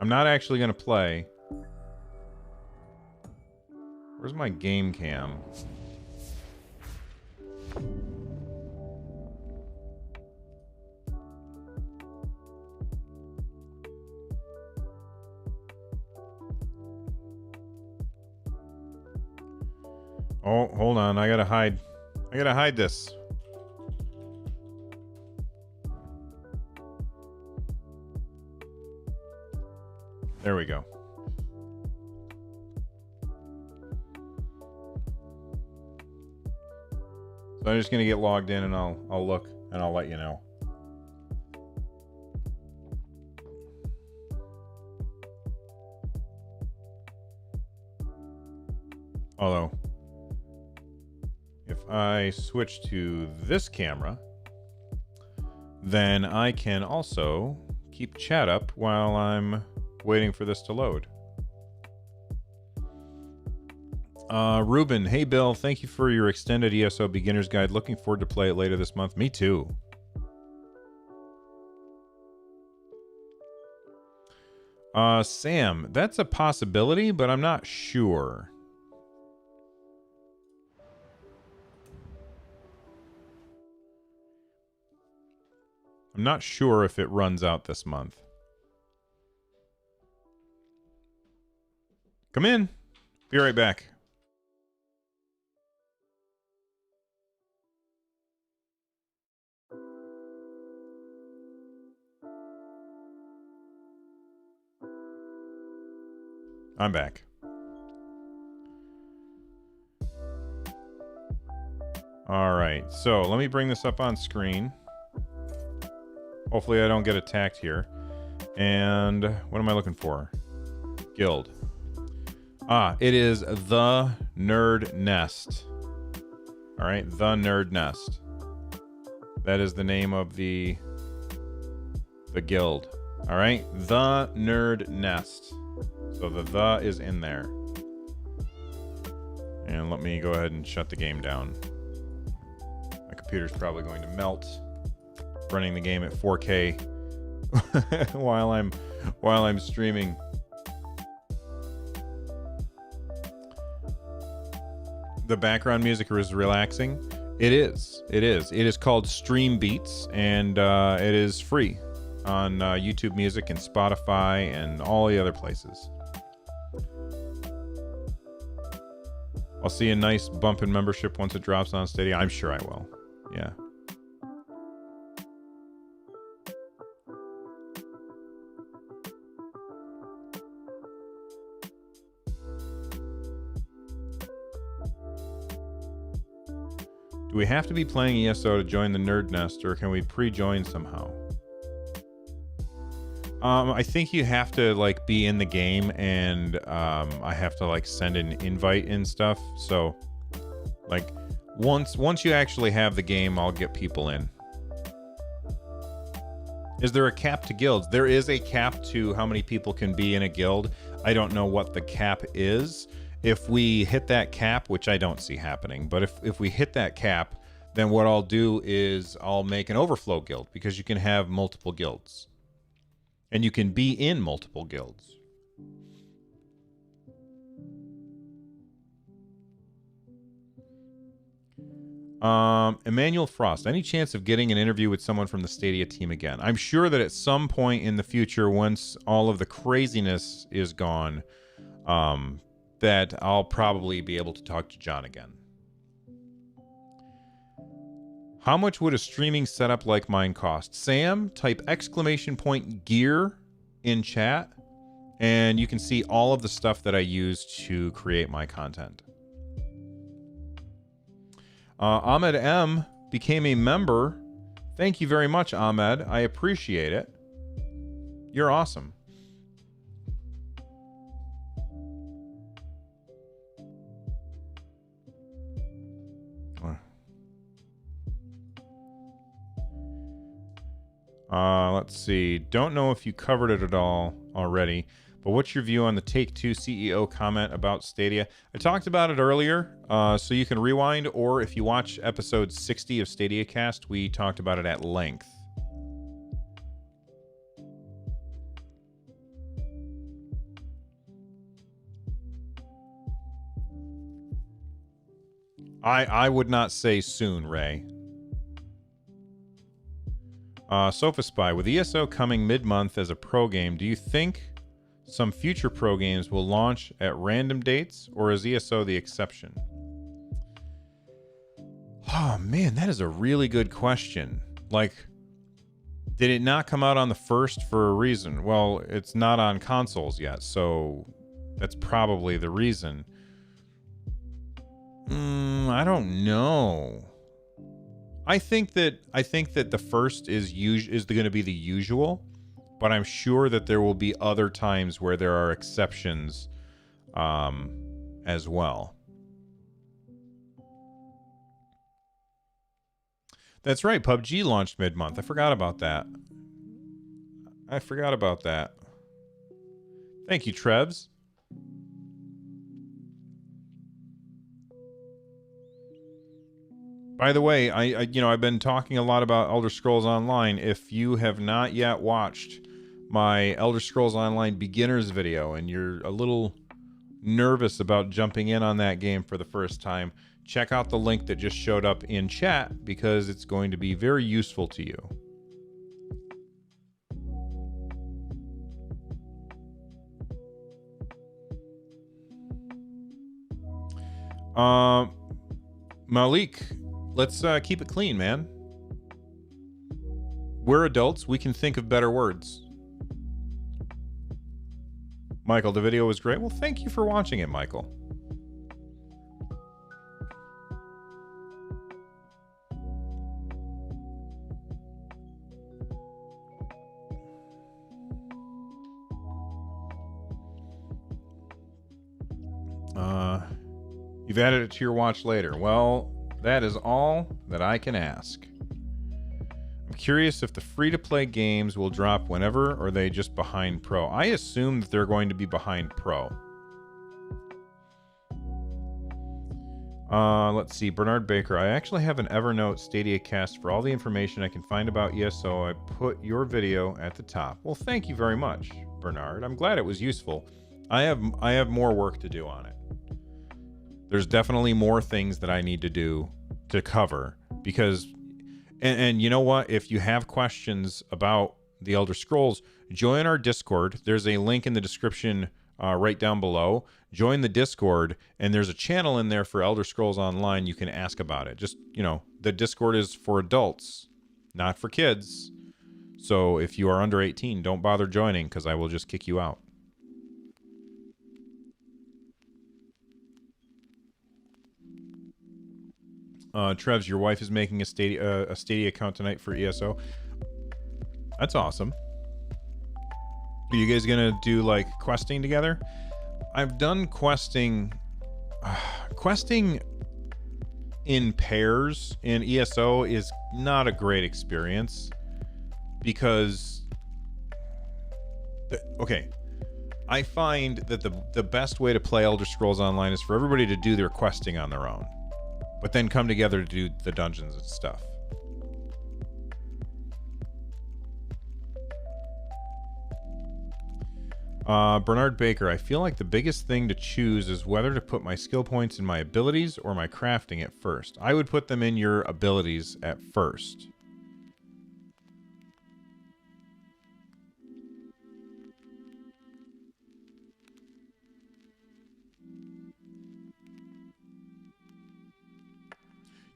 I'm not actually gonna play. Where's my game cam? Oh, hold on. I gotta hide this. There we go. So I'm just gonna get logged in and I'll look and I'll let you know. Although, if I switch to this camera, then I can also keep chat up while I'm waiting for this to load. Ruben, hey Bill, thank you for your extended ESO beginner's guide. Looking forward to play it later this month. Me too. Sam, that's a possibility, but I'm not sure. I'm not sure if it runs out this month. Come in. Be right back. I'm back. All right, so let me bring this up on screen. Hopefully I don't get attacked here. And what am I looking for? Guild. It is the Nerd Nest. All right, the Nerd Nest. That is the name of the guild. All right, the Nerd Nest. So the is in there. And let me go ahead and shut the game down. My computer's probably going to melt running the game at 4K while I'm streaming. The background music is relaxing. It is. It is called Stream Beats, and it is free on YouTube Music and Spotify and all the other places. I'll see a nice bump in membership once it drops on Stadia. I'm sure I will. Yeah. Do we have to be playing ESO to join the Nerd Nest, or can we pre-join somehow? I think you have to like be in the game, and I have to like send an invite and stuff. So, like, once you actually have the game, I'll get people in. Is there a cap to guilds? There is a cap to how many people can be in a guild. I don't know what the cap is. If we hit that cap, which I don't see happening, but if we hit that cap, then what I'll do is I'll make an overflow guild, because you can have multiple guilds. And you can be in multiple guilds. Emmanuel Frost, any chance of getting an interview with someone from the Stadia team again? I'm sure that at some point in the future, once all of the craziness is gone, that I'll probably be able to talk to John again. How much would a streaming setup like mine cost? Sam, type !gear in chat, and you can see all of the stuff that I use to create my content. Ahmed M became a member. Thank you very much, Ahmed. I appreciate it. You're awesome. Let's see. Don't know if you covered it at all already, but what's your view on the Take-Two CEO comment about Stadia? I talked about it earlier, so you can rewind, or if you watch episode 60 of Stadia Cast, we talked about it at length. I would not say soon, Ray. Sofa Spy, with ESO coming mid-month as a pro game, do you think some future pro games will launch at random dates, or is ESO the exception? Oh man, that is a really good question. Like, did it not come out on the 1st for a reason? Well, it's not on consoles yet, so that's probably the reason. I don't know. I think that the 1st is going to be the usual, but I'm sure that there will be other times where there are exceptions as well. That's right, PUBG launched mid-month. I forgot about that. Thank you, Trevs. By the way, I've been talking a lot about Elder Scrolls Online. If you have not yet watched my Elder Scrolls Online beginners video and you're a little nervous about jumping in on that game for the first time, check out the link that just showed up in chat, because it's going to be very useful to you. Malik, let's keep it clean, man. We're adults. We can think of better words. Michael, the video was great. Well, thank you for watching it, Michael. You've added it to your watch later. Well, that is all that I can ask. I'm curious if the free-to-play games will drop whenever, or are they just behind Pro? I assume that they're going to be behind Pro. Let's see. Bernard Baker. I actually have an Evernote Stadia cast for all the information I can find about ESO. I put your video at the top. Well, thank you very much, Bernard. I'm glad it was useful. I have more work to do on it. There's definitely more things that I need to do to cover, because and you know what, if you have questions about the Elder Scrolls, join our Discord. There's a link in the description right down below. Join the Discord, and there's a channel in there for Elder Scrolls Online. You can ask about it. Just, the Discord is for adults, not for kids. So if you are under 18, don't bother joining, because I will just kick you out. Trevs, your wife is making a Stadia account tonight for ESO. That's awesome. Are you guys gonna do like questing together? I've done questing in pairs in ESO is not a great experience because I find that the best way to play Elder Scrolls Online is for everybody to do their questing on their own, but then come together to do the dungeons and stuff. Bernard Baker, I feel like the biggest thing to choose is whether to put my skill points in my abilities or my crafting at first. I would put them in your abilities at first.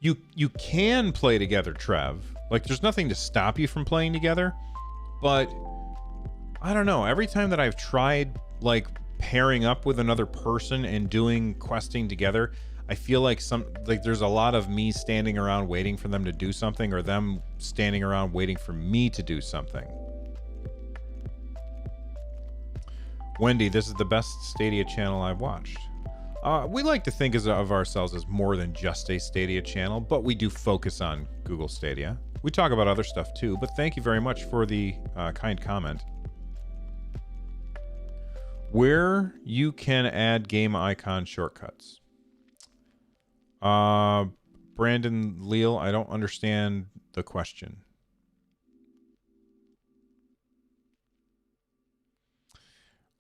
You can play together, Trev. Like, there's nothing to stop you from playing together, but I don't know. Every time that I've tried like pairing up with another person and doing questing together, I feel like there's a lot of me standing around waiting for them to do something, or them standing around waiting for me to do something. Wendy, this is the best Stadia channel I've watched. We like to think of ourselves as more than just a Stadia channel, but we do focus on Google Stadia. We talk about other stuff too, but thank you very much for the kind comment. Where you can add game icon shortcuts. Brandon Leal, I don't understand the question.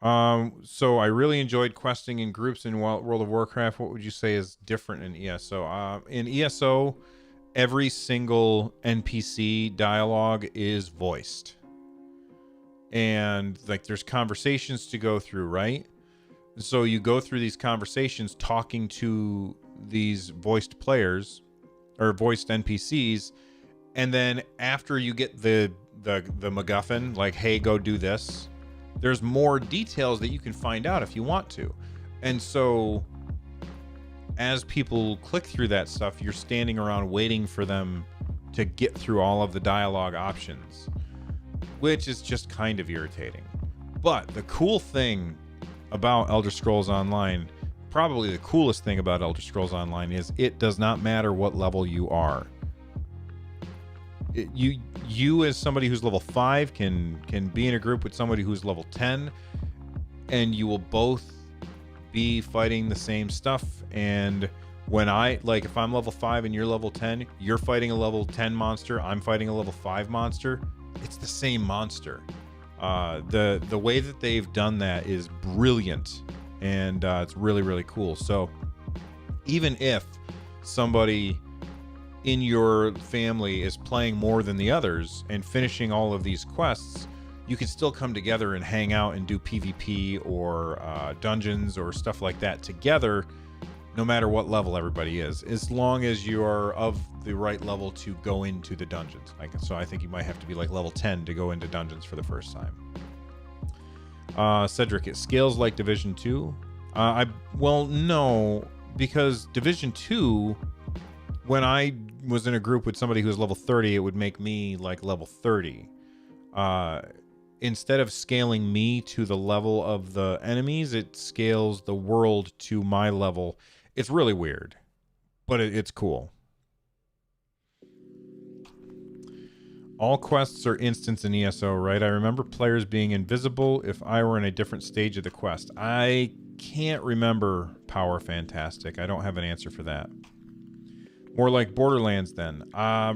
So I really enjoyed questing in groups in World of Warcraft. What would you say is different in ESO? In ESO, every single NPC dialogue is voiced. And like there's conversations to go through, right? So you go through these conversations talking to these voiced players or voiced NPCs, and then after you get the MacGuffin, like, hey, go do this, there's more details that you can find out if you want to. And so as people click through that stuff, you're standing around waiting for them to get through all of the dialogue options, which is just kind of irritating. But the cool thing about Elder Scrolls Online, probably the coolest thing about Elder Scrolls Online, is it does not matter what level you are. You as somebody who's level 5 can be in a group with somebody who's level 10, and you will both be fighting the same stuff. And when if I'm level 5 and you're level 10, you're fighting a level 10 monster, I'm fighting a level 5 monster, it's the same monster. The way that they've done that is brilliant, and it's really, really cool. So even if somebody in your family is playing more than the others and finishing all of these quests, you can still come together and hang out and do PvP or dungeons or stuff like that together, no matter what level everybody is, as long as you are of the right level to go into the dungeons. So I think you might have to be like level 10 to go into dungeons for the first time. Cedric, it scales like Division 2. Well, no, because Division 2, when I was in a group with somebody who was level 30, it would make me like level 30. Instead of scaling me to the level of the enemies, it scales the world to my level. It's really weird, but it's cool. All quests are instants in ESO, right? I remember players being invisible if I were in a different stage of the quest. I can't remember, Power Fantastic. I don't have an answer for that. More like Borderlands then.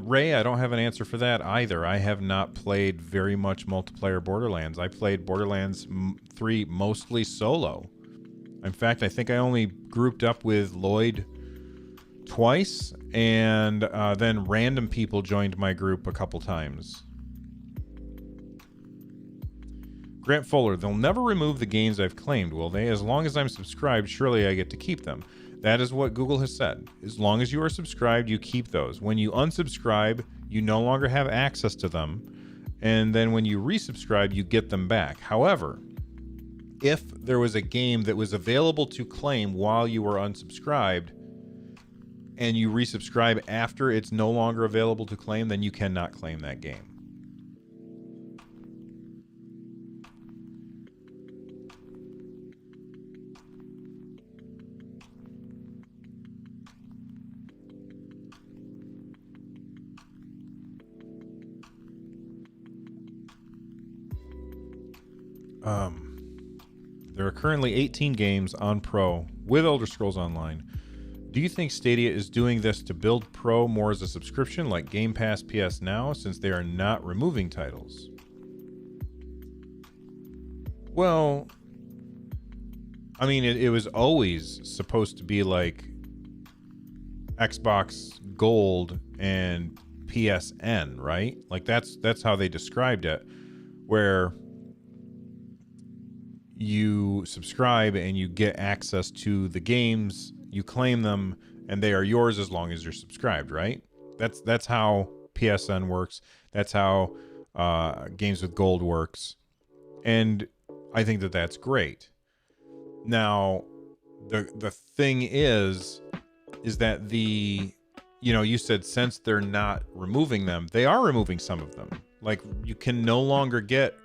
Ray, I don't have an answer for that either. I have not played very much multiplayer Borderlands. I played Borderlands 3 mostly solo. In fact, I think I only grouped up with Lloyd twice, and then random people joined my group a couple times. Grant Fuller, they'll never remove the games I've claimed, will they? As long as I'm subscribed, surely I get to keep them. That is what Google has said. As long as you are subscribed, you keep those. When you unsubscribe, you no longer have access to them. And then when you resubscribe, you get them back. However, if there was a game that was available to claim while you were unsubscribed and you resubscribe after it's no longer available to claim, then you cannot claim that game. There are currently 18 games on Pro with Elder Scrolls Online. Do you think Stadia is doing this to build Pro more as a subscription like Game Pass PS Now, since they are not removing titles? Well, I mean, it was always supposed to be like Xbox Gold and PSN, right? Like that's how they described it, where you subscribe and you get access to the games, you claim them, and they are yours as long as you're subscribed, right? That's how PSN works. That's how Games with Gold works. And I think that that's great. Now, the thing is that you said since they're not removing them, they are removing some of them. Like, you can no longer get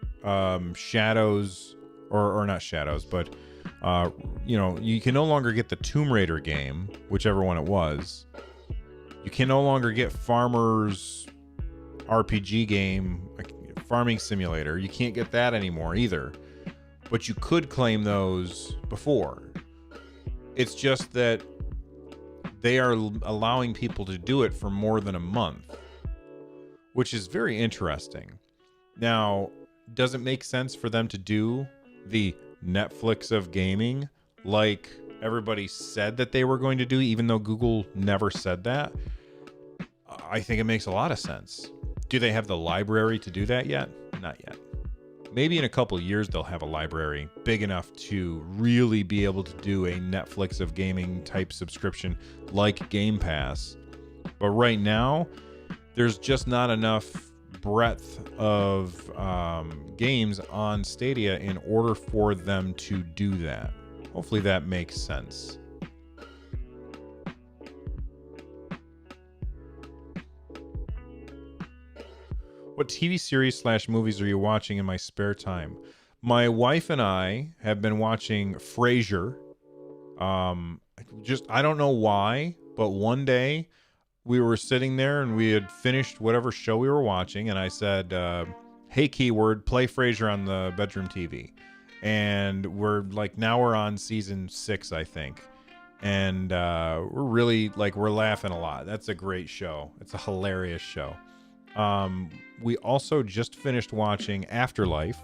Shadows, or not Shadows, but you can no longer get the Tomb Raider game, whichever one it was. You can no longer get Farmer's RPG game, Farming Simulator. You can't get that anymore either. But you could claim those before. It's just that they are allowing people to do it for more than a month, which is very interesting. Now, does it make sense for them to do the Netflix of gaming like everybody said that they were going to do, even though Google never said that? I think it makes a lot of sense. Do they have the library to do that yet? Not yet. Maybe in a couple of years they'll have a library big enough to really be able to do a Netflix of gaming type subscription like Game Pass. But right now, there's just not enough breadth of games on Stadia in order for them to do that. Hopefully that makes sense. What TV series / movies are you watching in my spare time? My wife and I have been watching Frasier. I don't know why, but one day we were sitting there and we had finished whatever show we were watching, and I said, hey, keyword, play Frasier on the bedroom TV. And now we're on season 6, I think. And we're laughing a lot. That's a great show. It's a hilarious show. We also just finished watching Afterlife.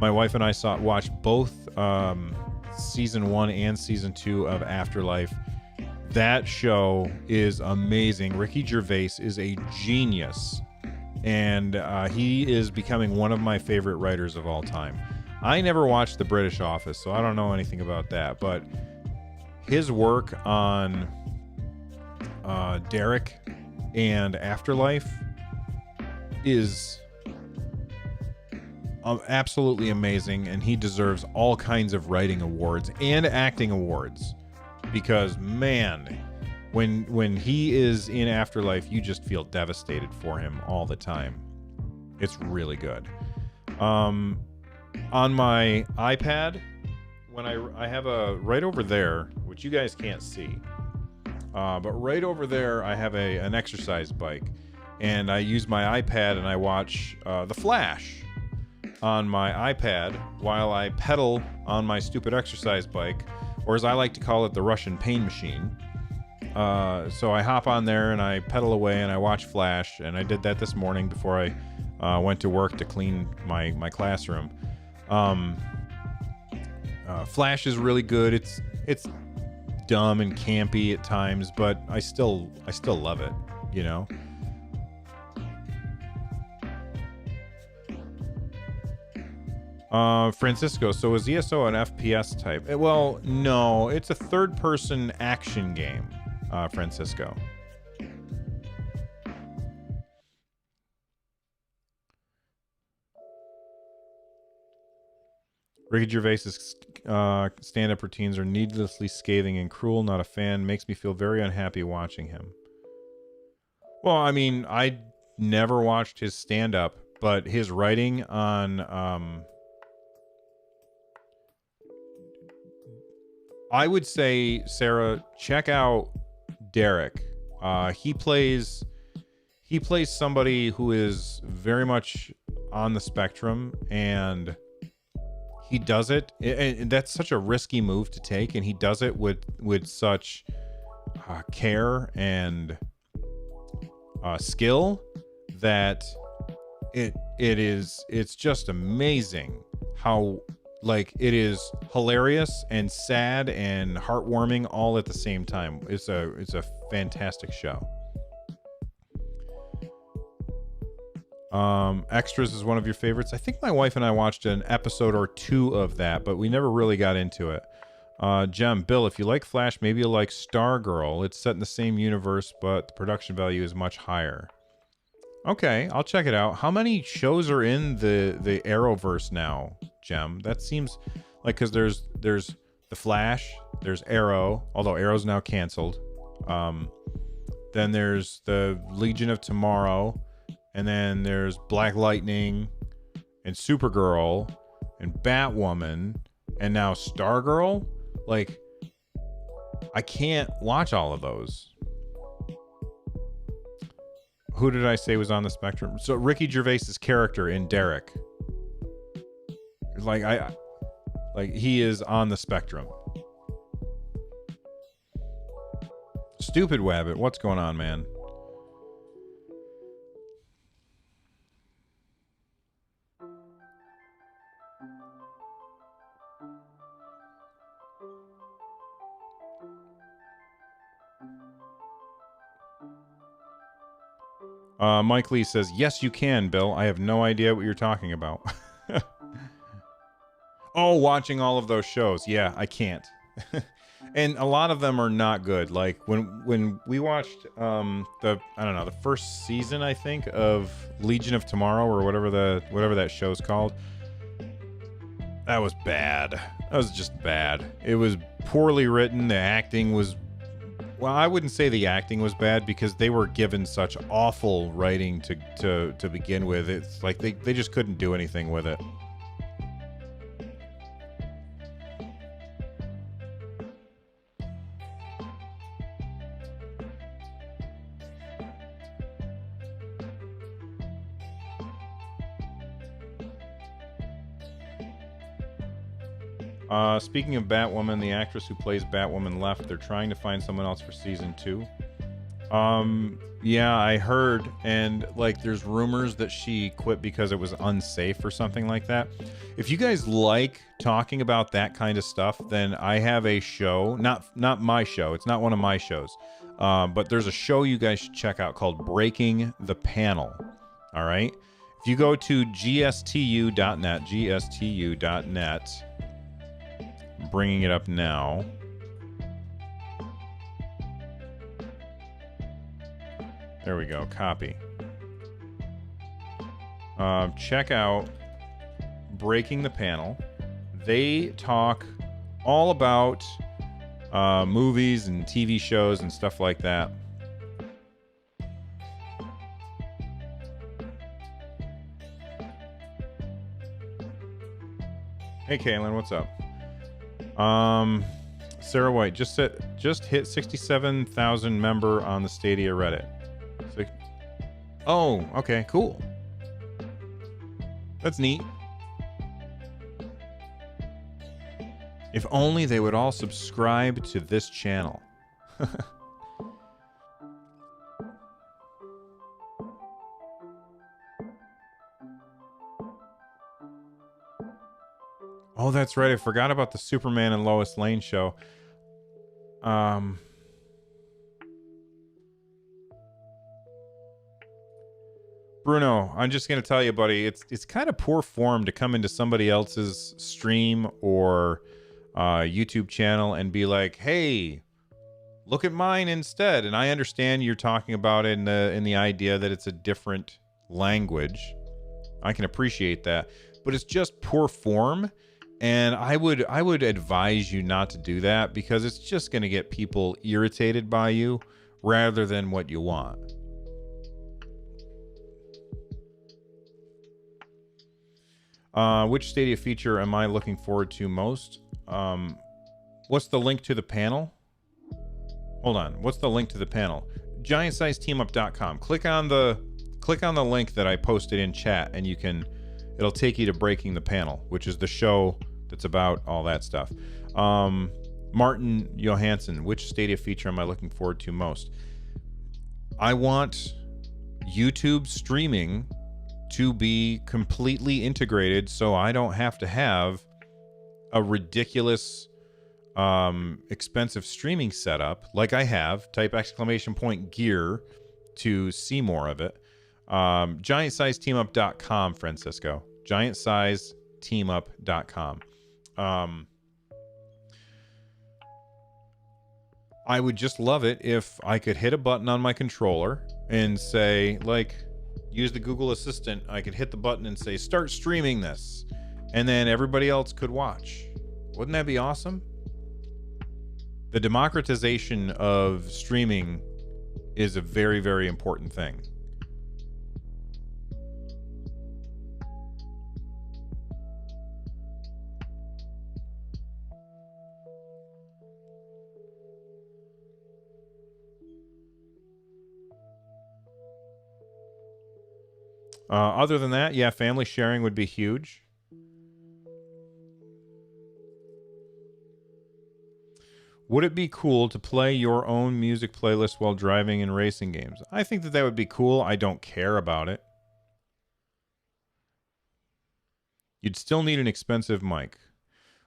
My wife and I watched both season 1 and season 2 of Afterlife. That show is amazing. Ricky Gervais is a genius, and he is becoming one of my favorite writers of all time. I never watched The British Office, so I don't know anything about that, but his work on Derek and Afterlife is absolutely amazing, and he deserves all kinds of writing awards and acting awards, because man, when he is in Afterlife, you just feel devastated for him all the time. It's really good. On my iPad, when I have right over there, which you guys can't see, but right over there I have an exercise bike, and I use my iPad and I watch The Flash on my iPad while I pedal on my stupid exercise bike, or as I like to call it, the Russian pain machine. So I hop on there and I pedal away and I watch Flash, and I did that this morning before I went to work to clean my classroom. Flash is really good. It's dumb and campy at times, but I still love it, you know? Francisco, so is ESO an FPS type? Well, no, it's a third-person action game, Francisco. Ricky Gervais's stand-up routines are needlessly scathing and cruel. Not a fan. Makes me feel very unhappy watching him. Well, I mean, I never watched his stand-up, but his writing on... I would say, Sarah, check out Derek. He plays somebody who is very much on the spectrum, and he does it. And that's such a risky move to take, and he does it with such care and skill that it's just amazing how, like, it is hilarious and sad and heartwarming all at the same time. It's a fantastic show. Extras is one of your favorites. I think my wife and I watched an episode or two of that, but we never really got into it. Jem, Bill, if you like Flash, maybe you'll like Stargirl. It's set in the same universe, but the production value is much higher. Okay, I'll check it out. How many shows are in the Arrowverse now, Jem? That seems like, because there's the Flash, there's Arrow, although Arrow's now canceled. Then there's the Legion of Tomorrow, and then there's Black Lightning and Supergirl and Batwoman, and now Stargirl. Like, I can't watch all of those. Who did I say was on the spectrum? So Ricky Gervais's character in Derek, like he is on the spectrum. Stupid Wabbit, what's going on, man? Mike Lee says, yes, you can, Bill. I have no idea what you're talking about. Oh, watching all of those shows. Yeah, I can't. And a lot of them are not good. Like when we watched the first season, I think, of Legion of Tomorrow, or whatever that show's called. That was bad. That was just bad. It was poorly written. The acting was, well, I wouldn't say the acting was bad, because they were given such awful writing to begin with. It's like they just couldn't do anything with it. Speaking of Batwoman, the actress who plays Batwoman left. They're trying to find someone else for season 2. Yeah, I heard, and like there's rumors that she quit because it was unsafe or something like that. If you guys like talking about that kind of stuff, then I have a show, not my show. It's not one of my shows. But there's a show you guys should check out called Breaking the Panel. All right? If you go to gstu.net, bringing it up now. There we go. Copy. Check out Breaking the Panel. They talk all about movies and TV shows and stuff like that. Hey, Kaylin, what's up? Sarah White just hit 67,000 member on the Stadia Reddit. Oh, okay, cool. That's neat. If only they would all subscribe to this channel. Oh, that's right. I forgot about the Superman and Lois Lane show. Bruno, I'm just going to tell you, buddy, it's kind of poor form to come into somebody else's stream or YouTube channel and be like, hey, look at mine instead. And I understand you're talking about it in the idea that it's a different language. I can appreciate that, but it's just poor form. And I would advise you not to do that, because it's just going to get people irritated by you rather than what you want. Which Stadia feature am I looking forward to most? What's the link to the panel? Hold on. What's the link to the panel? GiantSizeTeamUp.com. Click on the link that I posted in chat, and it'll take you to Breaking the Panel, which is the show that's about all that stuff. Martin Johansson, which Stadia feature am I looking forward to most? I want YouTube streaming to be completely integrated, so I don't have to have a ridiculous expensive streaming setup like I have. Type !gear to see more of it. GiantSizeTeamUp.com, Francisco. GiantSizeTeamUp.com. I would just love it if I could hit a button on my controller and say, like, use the Google Assistant. I could hit the button and say, start streaming this. And then everybody else could watch. Wouldn't that be awesome? The democratization of streaming is a very, very important thing. Other than that, yeah, family sharing would be huge. Would it be cool to play your own music playlist while driving in racing games? I think that would be cool. I don't care about it. You'd still need an expensive mic.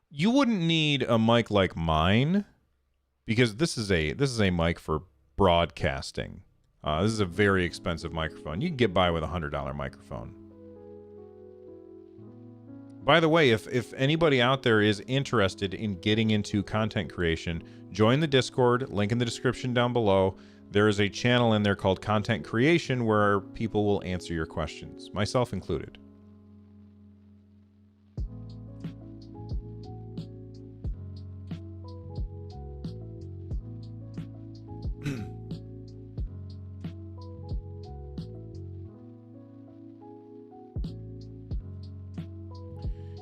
You wouldn't need a mic like mine, because this is a mic for broadcasting. This is a very expensive microphone. You can get by with a $100 microphone. By the way, if anybody out there is interested in getting into content creation, join the Discord, link in the description down below. There is a channel in there called Content Creation where people will answer your questions, myself included.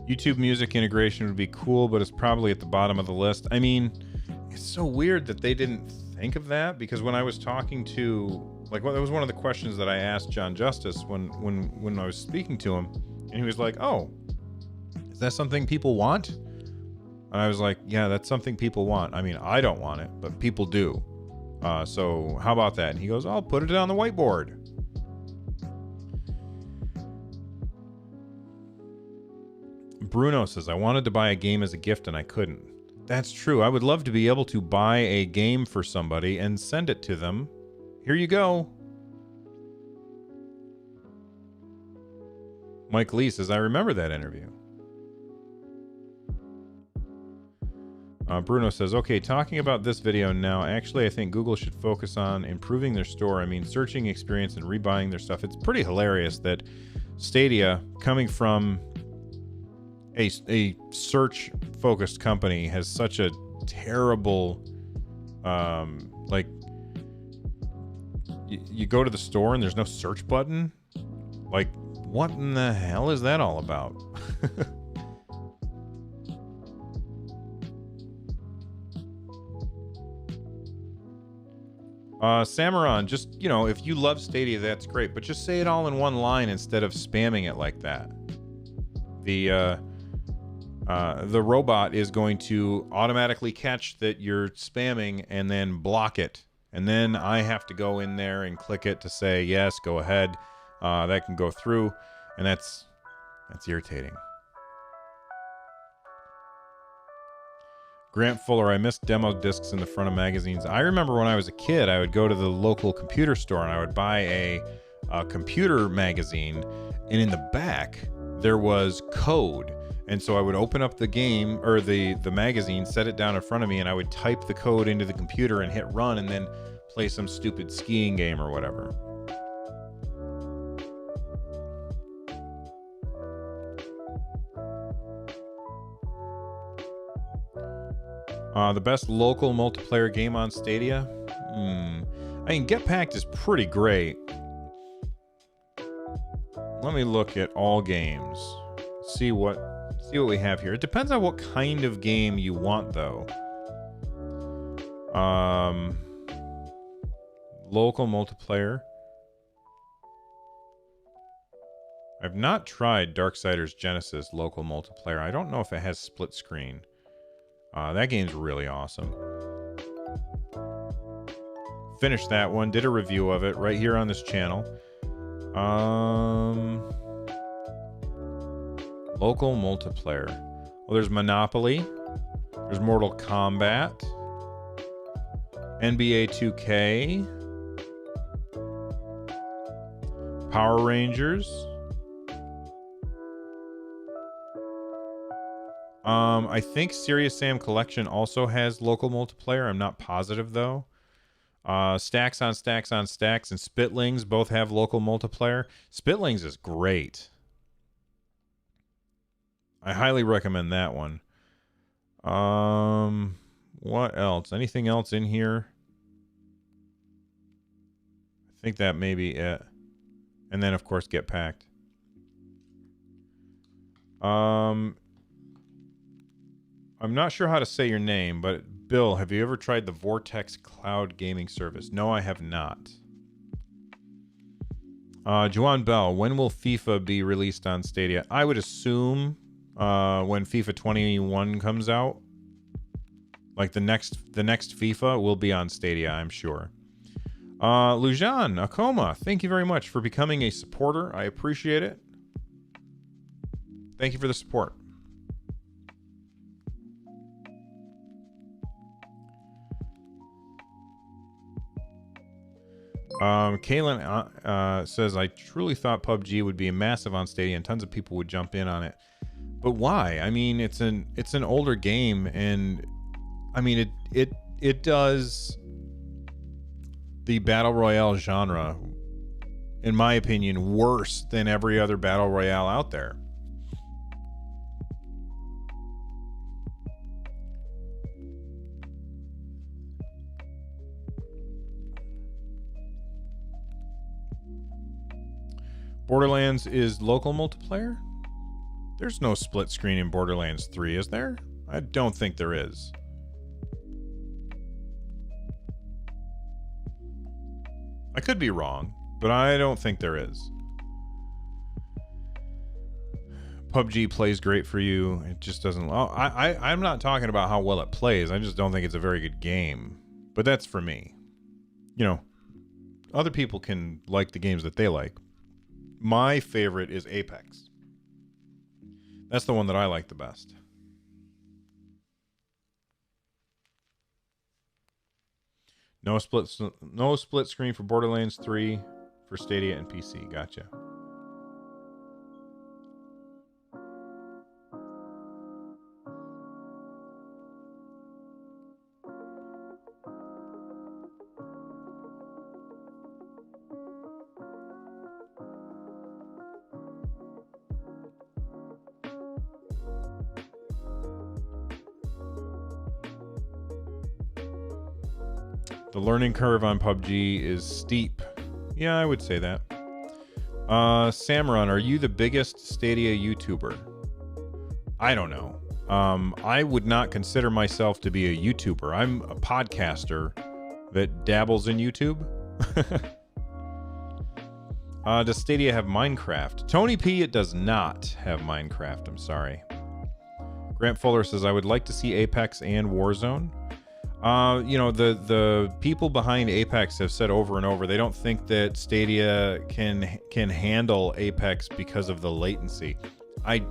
YouTube music integration would be cool, but it's probably at the bottom of the list. I mean, it's so weird that they didn't think of that, because when I was talking to, like, well, that was one of the questions that I asked John Justice when I was speaking to him, and he was like, oh, is that something people want? And I was like, yeah, that's something people want. I mean, I don't want it, but people do. So how about that? And he goes, I'll put it on the whiteboard. Bruno says, I wanted to buy a game as a gift and I couldn't. That's true. I would love to be able to buy a game for somebody and send it to them. Here you go. Mike Lee says, I remember that interview. Bruno says, okay, talking about this video now, actually, I think Google should focus on improving their store. I mean, searching experience and rebuying their stuff. It's pretty hilarious that Stadia, coming from a search-focused company, has such a terrible, like, you go to the store and there's no search button. Like, what in the hell is that all about? Samaron, just, you know, if you love Stadia, that's great, but just say it all in one line instead of spamming it like that. The robot is going to automatically catch that you're spamming and then block it. And then I have to go in there and click it to say, yes, go ahead. That can go through. And that's irritating. Grant Fuller, I missed demo discs in the front of magazines. I remember when I was a kid, I would go to the local computer store and I would buy computer magazine, and in the back there was code. And so I would open up the game or the magazine, set it down in front of me, and I would type the code into the computer and hit run, and then play some stupid skiing game or whatever. The best local multiplayer game on Stadia? I mean, Get Packed is pretty great. Let me look at all games. See what we have here. It depends on what kind of game you want, though. Local multiplayer. I've not tried Darksiders Genesis local multiplayer. I don't know if it has split screen. That game's really awesome. Finished that one. Did a review of it right here on this channel. Local multiplayer. Well, there's Monopoly. There's Mortal Kombat. NBA 2K. Power Rangers. I think Serious Sam Collection also has local multiplayer. I'm not positive, though. Stacks on Stacks on Stacks and Spitlings both have local multiplayer. Spitlings is great. I highly recommend that one. What else? Anything else in here? I think that may be it. And then, of course, Get Packed. I'm not sure how to say your name, but Bill, have you ever tried the Vortex Cloud gaming service? No, I have not. Juan Bell, when will FIFA be released on Stadia? I would assume when FIFA 21 comes out. Like the next FIFA will be on Stadia, I'm sure. Lujan Akoma, thank you very much for becoming a supporter. I appreciate it. Thank you for the support. Kaylin says, I truly thought PUBG would be massive on Stadia and tons of people would jump in on it. But why? I mean, it's an older game, and I mean it does the battle royale genre, in my opinion, worse than every other battle royale out there. Borderlands is local multiplayer? There's no split screen in Borderlands 3, is there? I don't think there is. I could be wrong, but I don't think there is. PUBG plays great for you. It just doesn't... I'm not talking about how well it plays. I just don't think it's a very good game. But that's for me. You know, other people can like the games that they like. My favorite is Apex. That's the one that I like the best. No split screen for Borderlands 3 for Stadia and PC. Gotcha. The learning curve on PUBG is steep. Yeah, I would say that. Samron, are you the biggest Stadia YouTuber? I don't know. I would not consider myself to be a YouTuber. I'm a podcaster that dabbles in YouTube. Does Stadia have Minecraft? Tony P, it does not have Minecraft. I'm sorry. Grant Fuller says, I would like to see Apex and Warzone. You know, the people behind Apex have said over and over they don't think that Stadia can handle Apex because of the latency. I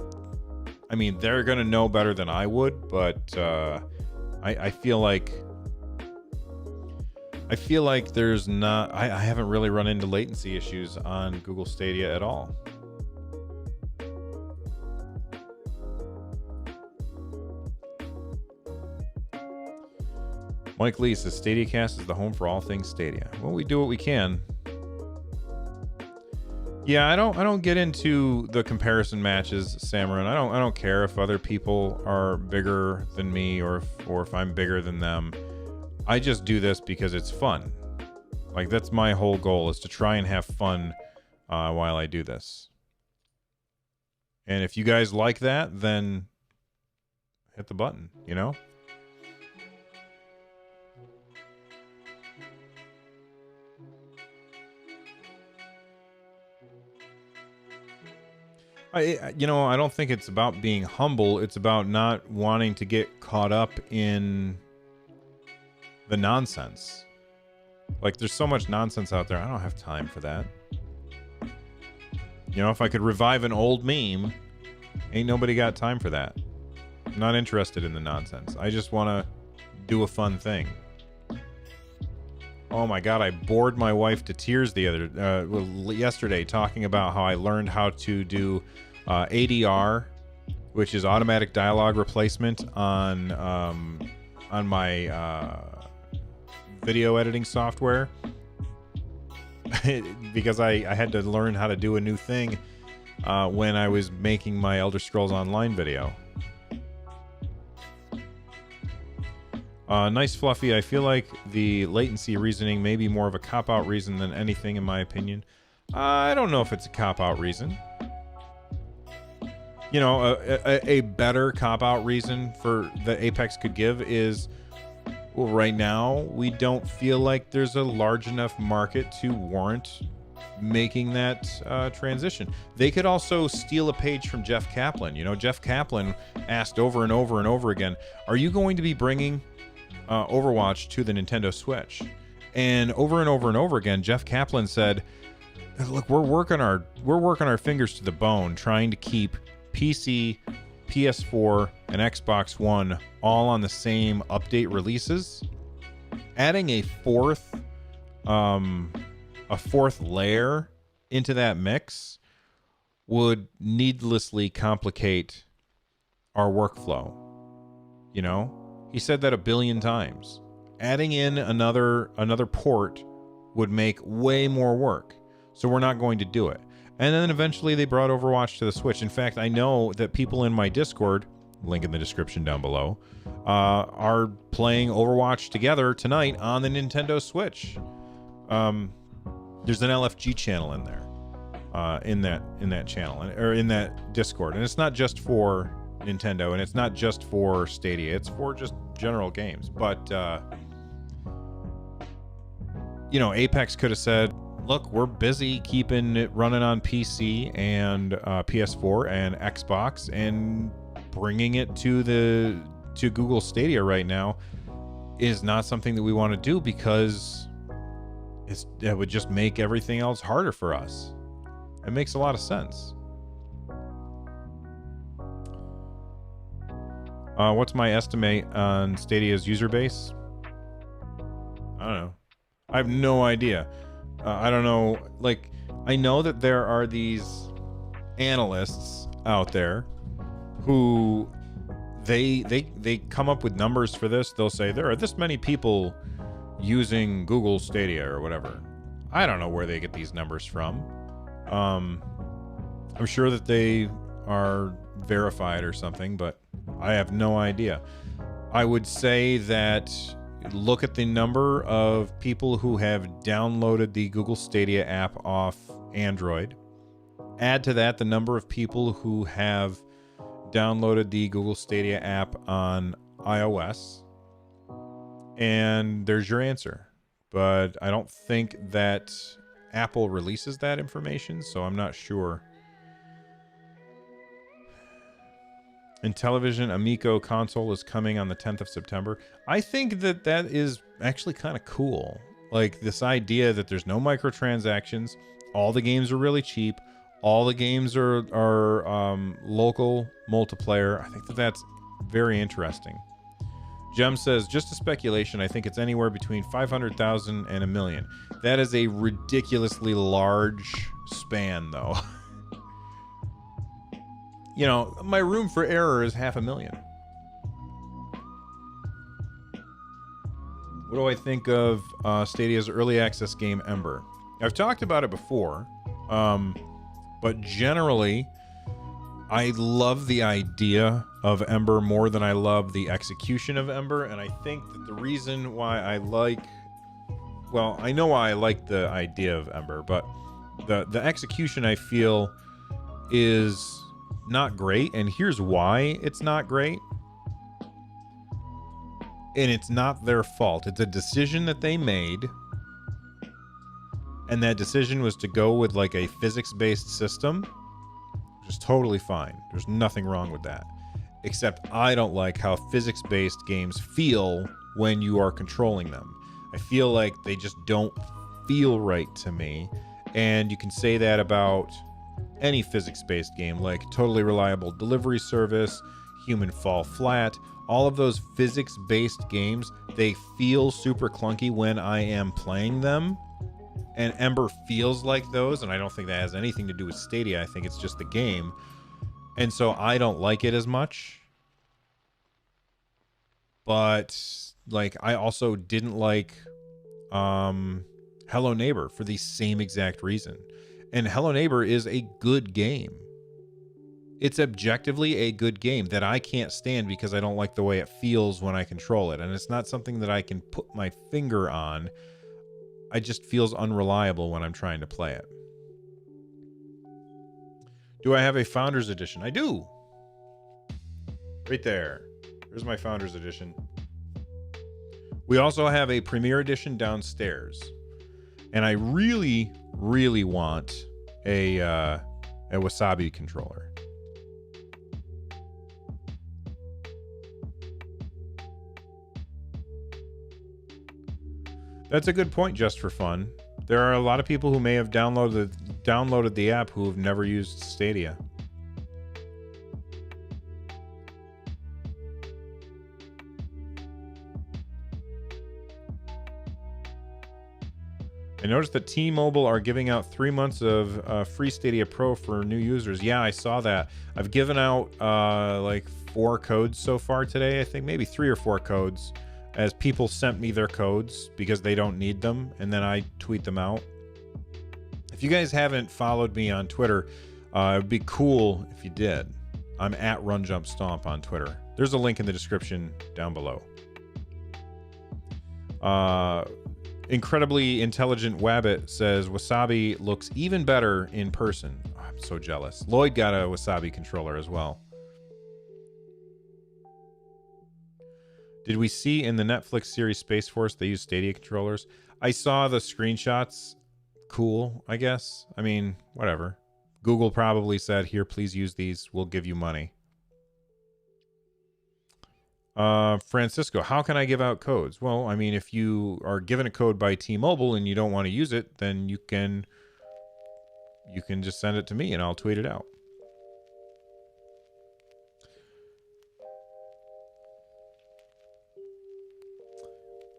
mean, they're gonna know better than I would, but I feel like I feel like there's not, I haven't really run into latency issues on Google Stadia at all. Mike Lee says StadiaCast is the home for all things Stadia. Well, we do what we can. Yeah, I don't get into the comparison matches, Samarin. I don't care if other people are bigger than me or if I'm bigger than them. I just do this because it's fun. Like, that's my whole goal, is to try and have fun while I do this. And if you guys like that, then hit the button, you know? I don't think it's about being humble. It's about not wanting to get caught up in the nonsense. Like, there's so much nonsense out there. I don't have time for that. You know, if I could revive an old meme, ain't nobody got time for that. I'm not interested in the nonsense. I just want to do a fun thing. Oh my God, I bored my wife to tears yesterday talking about how I learned how to do ADR, which is automatic dialogue replacement on my video editing software. Because I had to learn how to do a new thing when I was making my Elder Scrolls Online video. Nice Fluffy, I feel like the latency reasoning may be more of a cop-out reason than anything, in my opinion. I don't know if it's a cop-out reason. You know, a better cop-out reason for that Apex could give is, well, right now, we don't feel like there's a large enough market to warrant making that transition. They could also steal a page from Jeff Kaplan. You know, Jeff Kaplan asked over and over and over again, are you going to be bringing Overwatch to the Nintendo Switch? And over again, Jeff Kaplan said, look, we're working our fingers to the bone trying to keep PC, PS4, and Xbox One all on the same update releases. Adding a fourth layer into that mix would needlessly complicate our workflow. You know? He said that 1 billion times. Adding in another port would make way more work. So we're not going to do it. And then eventually they brought Overwatch to the Switch. In fact, I know that people in my Discord, link in the description down below, are playing Overwatch together tonight on the Nintendo Switch. There's an LFG channel in there, in that channel, or in that Discord, and it's not just for Nintendo, and it's not just for Stadia. It's for just general games. But Apex could have said, look, we're busy keeping it running on PC and PS4 and Xbox, and bringing it to Google Stadia right now is not something that we want to do, because it would just make everything else harder for us. It makes a lot of sense. What's my estimate on Stadia's user base? I don't know. I have no idea. I don't know. Like, I know that there are these analysts out there who they come up with numbers for this. They'll say there are this many people using Google Stadia or whatever. I don't know where they get these numbers from. I'm sure that they are verified or something, but I have no idea. I would say that look at the number of people who have downloaded the Google Stadia app off Android. Add to that the number of people who have downloaded the Google Stadia app on iOS, and there's your answer. But I don't think that Apple releases that information, so I'm not sure. Intellivision Amico console is coming on the 10th of September. I think that is actually kind of cool. Like, this idea that there's no microtransactions, all the games are really cheap, all the games are local multiplayer. I think that's very interesting. Jem says, just a speculation. I think it's anywhere between 500,000 and 1 million. That is a ridiculously large span, though. You know, my room for error is 500,000. What do I think of Stadia's early access game, Ember? I've talked about it before, but generally, I love the idea of Ember more than I love the execution of Ember, and I think that the reason why I like... Well, I know why I like the idea of Ember, but the execution, I feel, is not great, and here's why it's not great. And it's not their fault. It's a decision that they made, and that decision was to go with like a physics-based system, which is totally fine. There's nothing wrong with that. Except I don't like how physics-based games feel when you are controlling them. I feel like they just don't feel right to me. And you can say that about any physics-based game, like Totally Reliable Delivery Service, Human Fall Flat. All of those physics-based games, they feel super clunky when I am playing them. And Ember feels like those, and I don't think that has anything to do with Stadia. I think it's just the game. And so I don't like it as much. But, like, I also didn't like Hello Neighbor for the same exact reason. And Hello Neighbor is a good game. It's objectively a good game that I can't stand because I don't like the way it feels when I control it. And it's not something that I can put my finger on. It just feels unreliable when I'm trying to play it. Do I have a Founders Edition? I do. Right there. There's my Founders Edition. We also have a Premier Edition downstairs. And I really, really want a Wasabi controller. That's a good point, just for fun. There are a lot of people who may have downloaded the app who have never used Stadia. I noticed that T-Mobile are giving out 3 months of free Stadia Pro for new users. Yeah, I saw that. I've given out like 4 codes so far today. I think maybe 3 or 4 codes, as people sent me their codes because they don't need them, and then I tweet them out. If you guys haven't followed me on Twitter, it would be cool if you did. I'm at RunJumpStomp on Twitter. There's a link in the description down below. Incredibly Intelligent Wabbit says, Wasabi looks even better in person. Oh, I'm so jealous. Lloyd got a Wasabi controller as well. Did we see in the Netflix series Space Force they use Stadia controllers? I saw the screenshots. Cool, I guess. I mean, whatever. Google probably said, here, please use these. We'll give you money. Francisco, how can I give out codes? Well, I mean, if you are given a code by T-Mobile and you don't want to use it, then you can just send it to me and I'll tweet it out.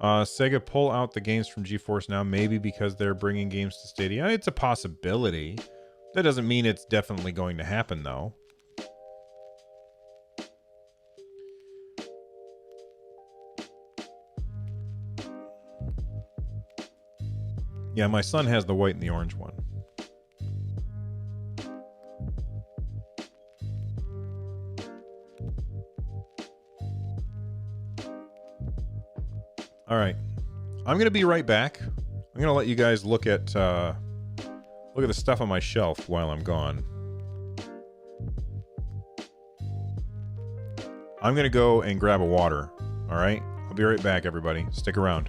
Sega pull out the games from GeForce Now, maybe because they're bringing games to Stadia. It's a possibility. That doesn't mean it's definitely going to happen, though. Yeah, my son has the white and the orange one. All right, I'm gonna be right back. I'm gonna let you guys look at the stuff on my shelf while I'm gone. I'm gonna go and grab a water. All right, I'll be right back, everybody. Stick around.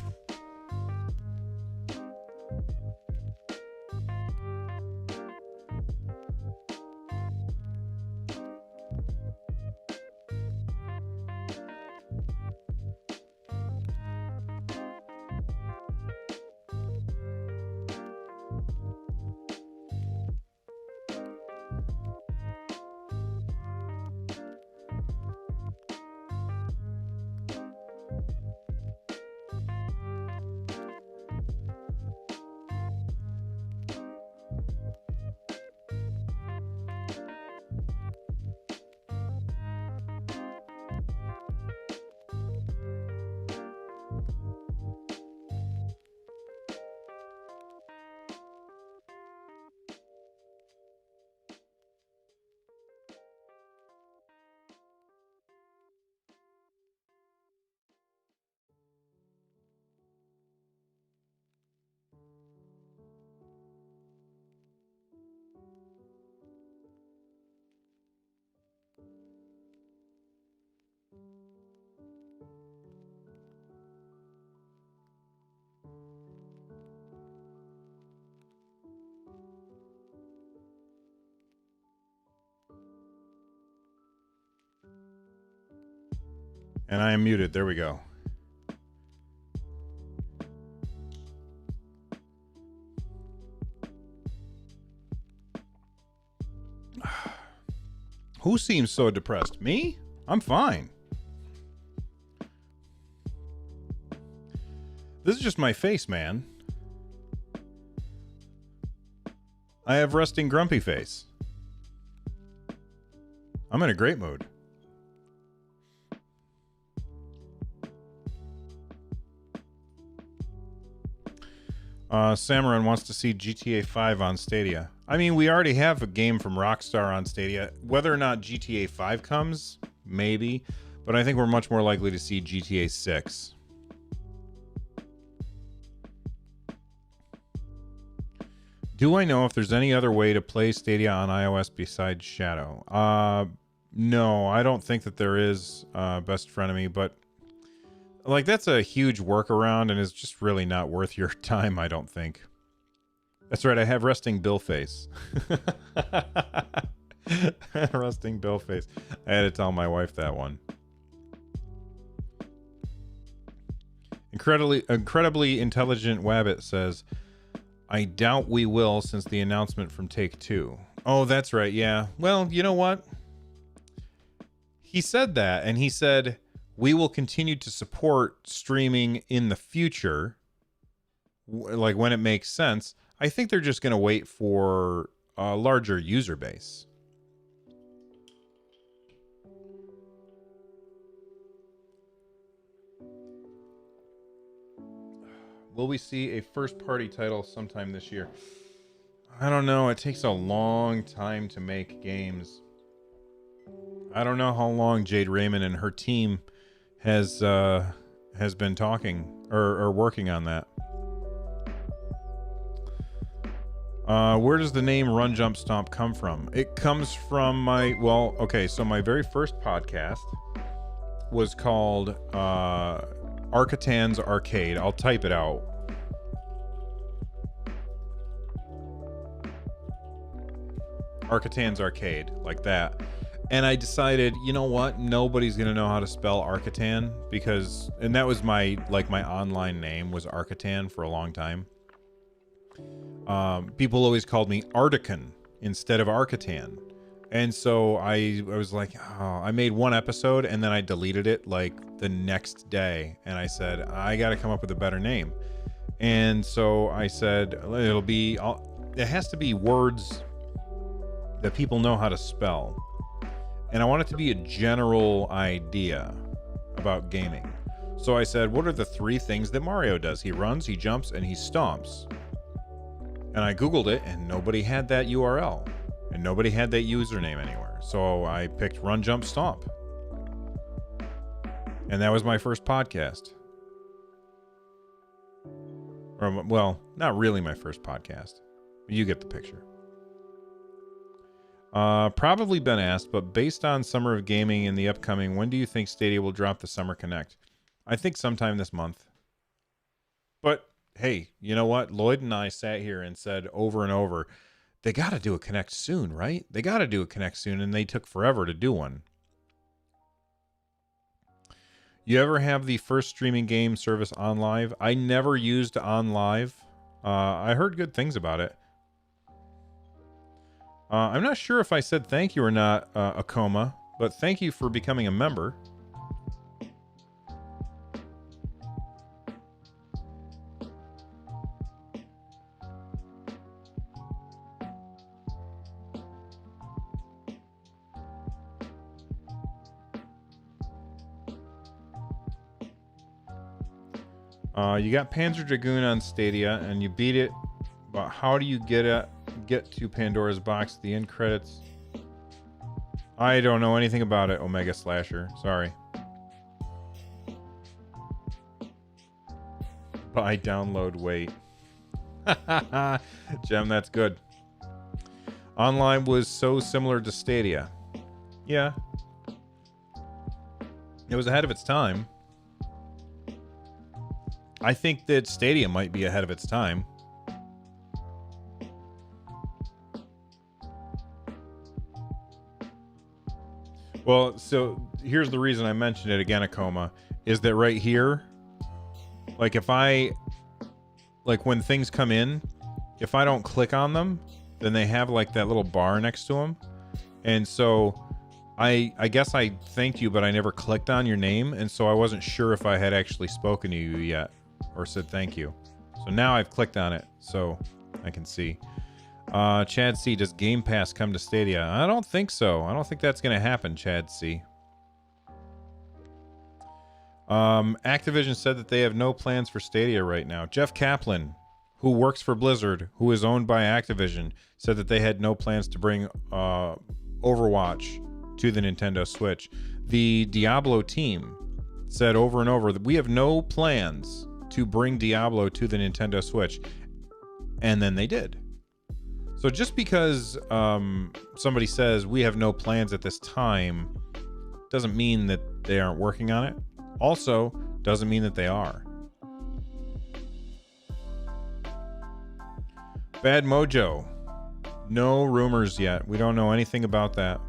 And I am muted. There we go. Who seems so depressed? Me? I'm fine. This is just my face, man. I have resting grumpy face. I'm in a great mood. Samaran wants to see GTA 5 on Stadia. I mean, we already have a game from Rockstar on Stadia. Whether or not GTA 5 comes, maybe. But I think we're much more likely to see GTA 6. Do I know if there's any other way to play Stadia on iOS besides Shadow? No, I don't think that there is, best frenemy, but like that's a huge workaround and is just really not worth your time, I don't think. That's right, I have resting Bill face. Resting Bill face. I had to tell my wife that one. Incredibly intelligent Wabbit says, I doubt we will since the announcement from Take-Two. Oh, that's right, yeah. Well, you know what? He said that, and he said, we will continue to support streaming in the future, like when it makes sense. I think they're just going to wait for a larger user base. Will we see a first-party title sometime this year? I don't know. It takes a long time to make games. I don't know how long Jade Raymond and her team has been talking or working on that. Where does the name Run Jump Stomp come from? It comes from so my very first podcast was called Arcatan's Arcade. I'll type it out. Arcatan's Arcade, like that. And I decided, you know what? Nobody's going to know how to spell Arcatan and that was my online name was Arcatan for a long time. People always called me Artican instead of Arcatan. And so I was like, I made one episode and then I deleted it like the next day. And I said, I got to come up with a better name. And so I said, it has to be words that people know how to spell. And I want it to be a general idea about gaming. So I said, what are the 3 things that Mario does? He runs, he jumps, and he stomps. And I Googled it, and nobody had that URL. And nobody had that username anywhere. So I picked Run, Jump, Stomp. And that was my first podcast. Well, not really my first podcast. You get the picture. Probably been asked, but based on Summer of Gaming and the upcoming, when do you think Stadia will drop the Summer Connect? I think sometime this month. But hey, you know what? Lloyd and I sat here and said over and over, they got to do a Connect soon, right? They got to do a Connect soon, and they took forever to do one. You ever have the first streaming game service OnLive? I never used OnLive. I heard good things about it. I'm not sure if I said thank you or not, Akoma, but thank you for becoming a member. You got Panzer Dragoon on Stadia, and you beat it, but how do you get to Pandora's Box? The end credits. I don't know anything about it, Omega Slasher. Sorry. Buy, download, wait. Gem, that's good. Online was so similar to Stadia. Yeah. It was ahead of its time. I think that Stadia might be ahead of its time. Well, so here's the reason I mentioned it again, Akoma, is that right here, like if I, like when things come in, if I don't click on them, then they have like that little bar next to them. And so I guess I thanked you, but I never clicked on your name. And so I wasn't sure if I had actually spoken to you yet or said thank you. So now I've clicked on it so I can see. Chad C, does Game Pass come to Stadia? I don't think so. I don't think that's going to happen, Chad C. Activision said that they have no plans for Stadia right now. Jeff Kaplan, who works for Blizzard, who is owned by Activision, said that they had no plans to bring Overwatch to the Nintendo Switch. The Diablo team said over and over that we have no plans to bring Diablo to the Nintendo Switch. And then they did. So just because somebody says we have no plans at this time doesn't mean that they aren't working on it. Also, doesn't mean that they are. Bad Mojo. No rumors yet. We don't know anything about that.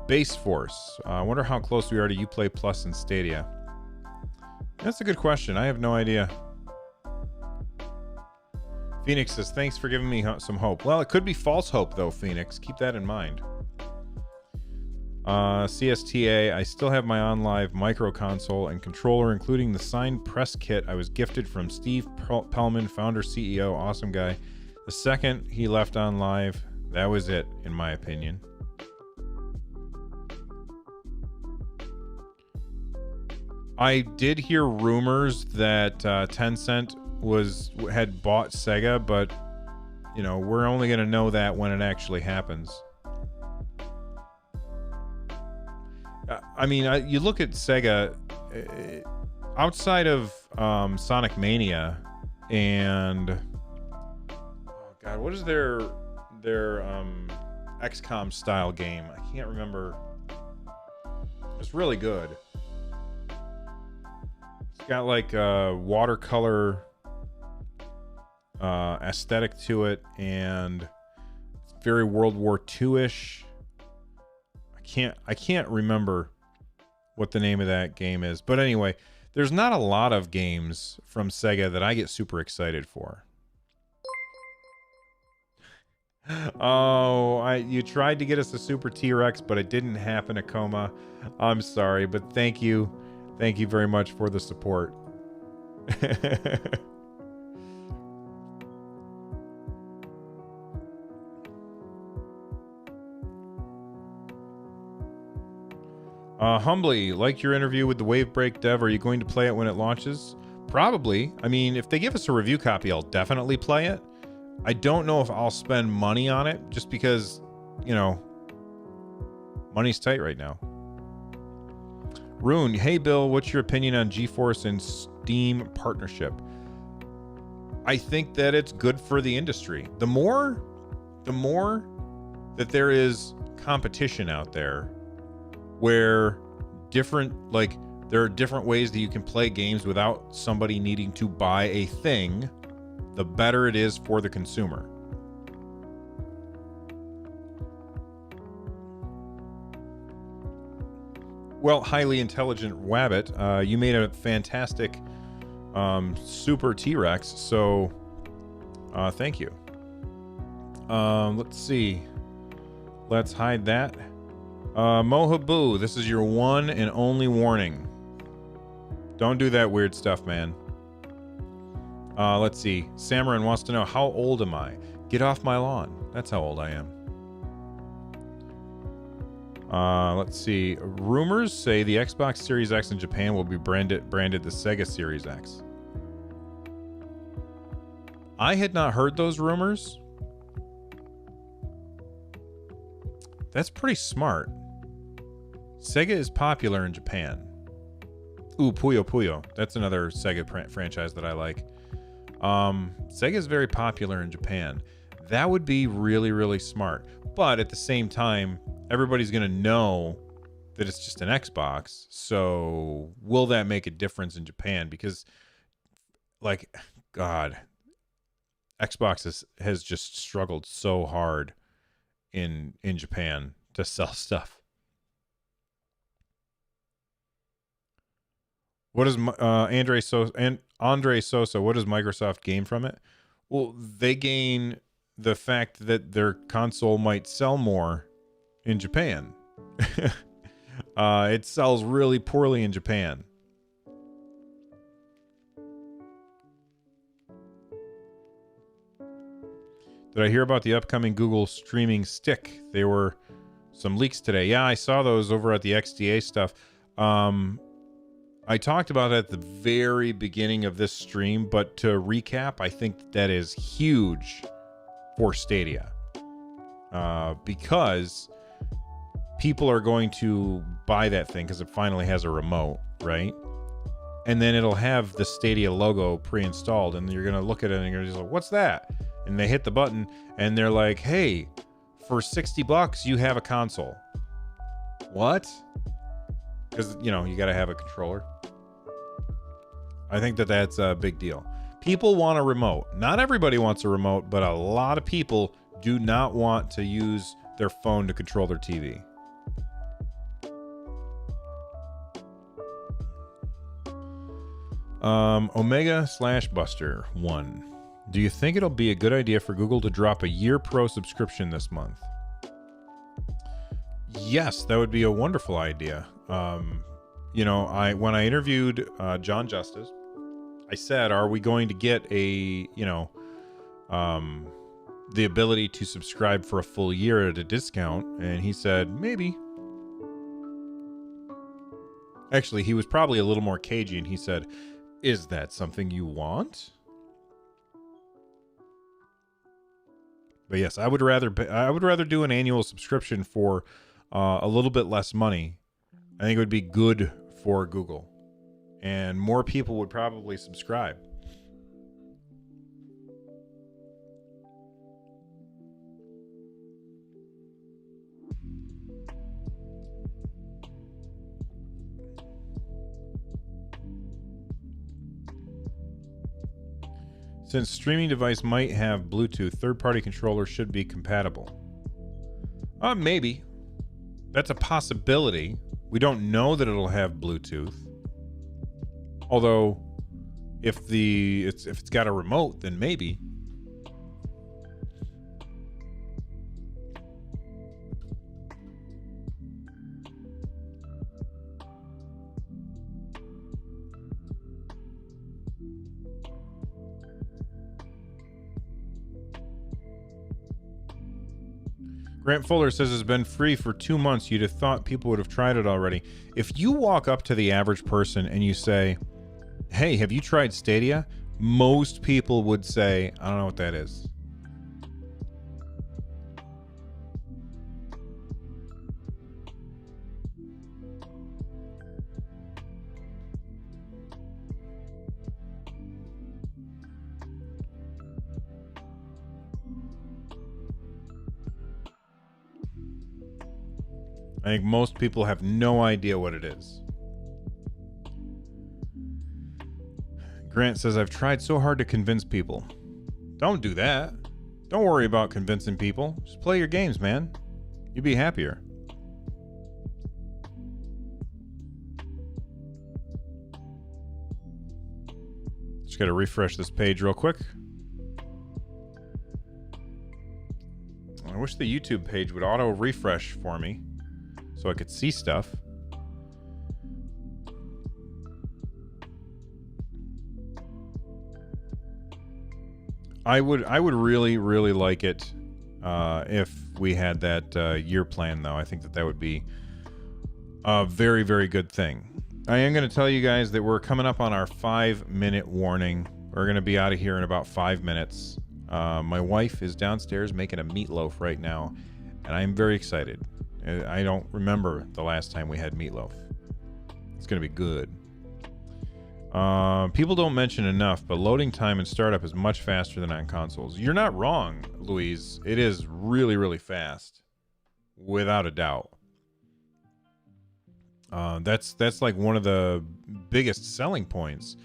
Base Force. I wonder how close we are to Uplay Plus and Stadia. That's a good question. I have no idea. Phoenix says, thanks for giving me some hope. Well, it could be false hope, though, Phoenix. Keep that in mind. CSTA, I still have my OnLive micro console and controller, including the signed press kit I was gifted from Steve Pellman, founder, CEO, awesome guy. The second he left OnLive, that was it, in my opinion. I did hear rumors that Tencent had bought Sega, but you know, we're only going to know that when it actually happens. I mean, you look at Sega outside of Sonic Mania and oh god, what is their XCOM style game? I can't remember. It's really good. It's got like a watercolor aesthetic to it, and it's very World War II-ish. I can't remember what the name of that game is, but anyway, there's not a lot of games from Sega that I get super excited for. Oh, you tried to get us a Super T-Rex, but it didn't happen, Akoma. I'm sorry, but thank you very much for the support. Humbly, like your interview with the Wavebreak dev, are you going to play it when it launches? Probably. I mean, if they give us a review copy, I'll definitely play it. I don't know if I'll spend money on it, just because, you know, money's tight right now. Rune, hey Bill, what's your opinion on GeForce and Steam partnership? I think that it's good for the industry. The more that there is competition out there, where there are different ways that you can play games without somebody needing to buy a thing, the better it is for the consumer. Well, highly intelligent Wabbit, you made a fantastic Super T-Rex, so thank you. Let's see. Let's hide that. Mohabu, this is your one and only warning. Don't do that weird stuff, man. Let's see. Samarin wants to know, how old am I? Get off my lawn. That's how old I am. Let's see. Rumors say the Xbox Series X in Japan will be branded the Sega Series X. I had not heard those rumors. That's pretty smart. Sega is popular in Japan. Ooh, Puyo Puyo. That's another Sega franchise that I like. Sega is very popular in Japan. That would be really, really smart. But at the same time, everybody's going to know that it's just an Xbox. So will that make a difference in Japan? Because, like, God, Xbox has just struggled so hard in Japan to sell stuff. What does Andre Sosa? What does Microsoft gain from it? Well, they gain the fact that their console might sell more in Japan. It sells really poorly in Japan. Did I hear about the upcoming Google streaming stick? There were some leaks today. Yeah, I saw those over at the XDA stuff. I talked about it at the very beginning of this stream, but to recap, I think that is huge for Stadia. Because people are going to buy that thing because it finally has a remote, right? And then it'll have the Stadia logo pre-installed, and you're going to look at it and you're just like, what's that? And they hit the button and they're like, hey, for $60 you have a console. What? Because, you got to have a controller. I think that that's a big deal. People want a remote. Not everybody wants a remote, but a lot of people do not want to use their phone to control their TV. Omega/Buster1. Do you think it'll be a good idea for Google to drop a year pro subscription this month? Yes, that would be a wonderful idea. When I interviewed John Justice, I said, are we going to get the ability to subscribe for a full year at a discount? And he said, maybe. Actually, he was probably a little more cagey, and he said, is that something you want? But yes, I would rather do an annual subscription for a little bit less money. I think it would be good for Google, and more people would probably subscribe. Since streaming device might have Bluetooth, third-party controllers should be compatible. Maybe. That's a possibility. We don't know that it'll have Bluetooth. Although, if it's got a remote, then maybe. Grant Fuller says it's been free for 2 months. You'd have thought people would have tried it already. If you walk up to the average person and you say, hey, have you tried Stadia? Most people would say, I don't know what that is. I think most people have no idea what it is. Grant says, I've tried so hard to convince people. Don't do that. Don't worry about convincing people. Just play your games, man. You'd be happier. Just got to refresh this page real quick. I wish the YouTube page would auto refresh for me so I could see stuff. I would really, really like it if we had that year plan, though. I think that would be a very, very good thing. I am going to tell you guys that we're coming up on our 5-minute warning. We're going to be out of here in about 5 minutes. My wife is downstairs making a meatloaf right now, and I'm very excited. I don't remember the last time we had meatloaf. It's going to be good. People don't mention enough, but loading time and startup is much faster than on consoles. You're not wrong, Louise. It is really, really fast, without a doubt. That's like one of the biggest selling points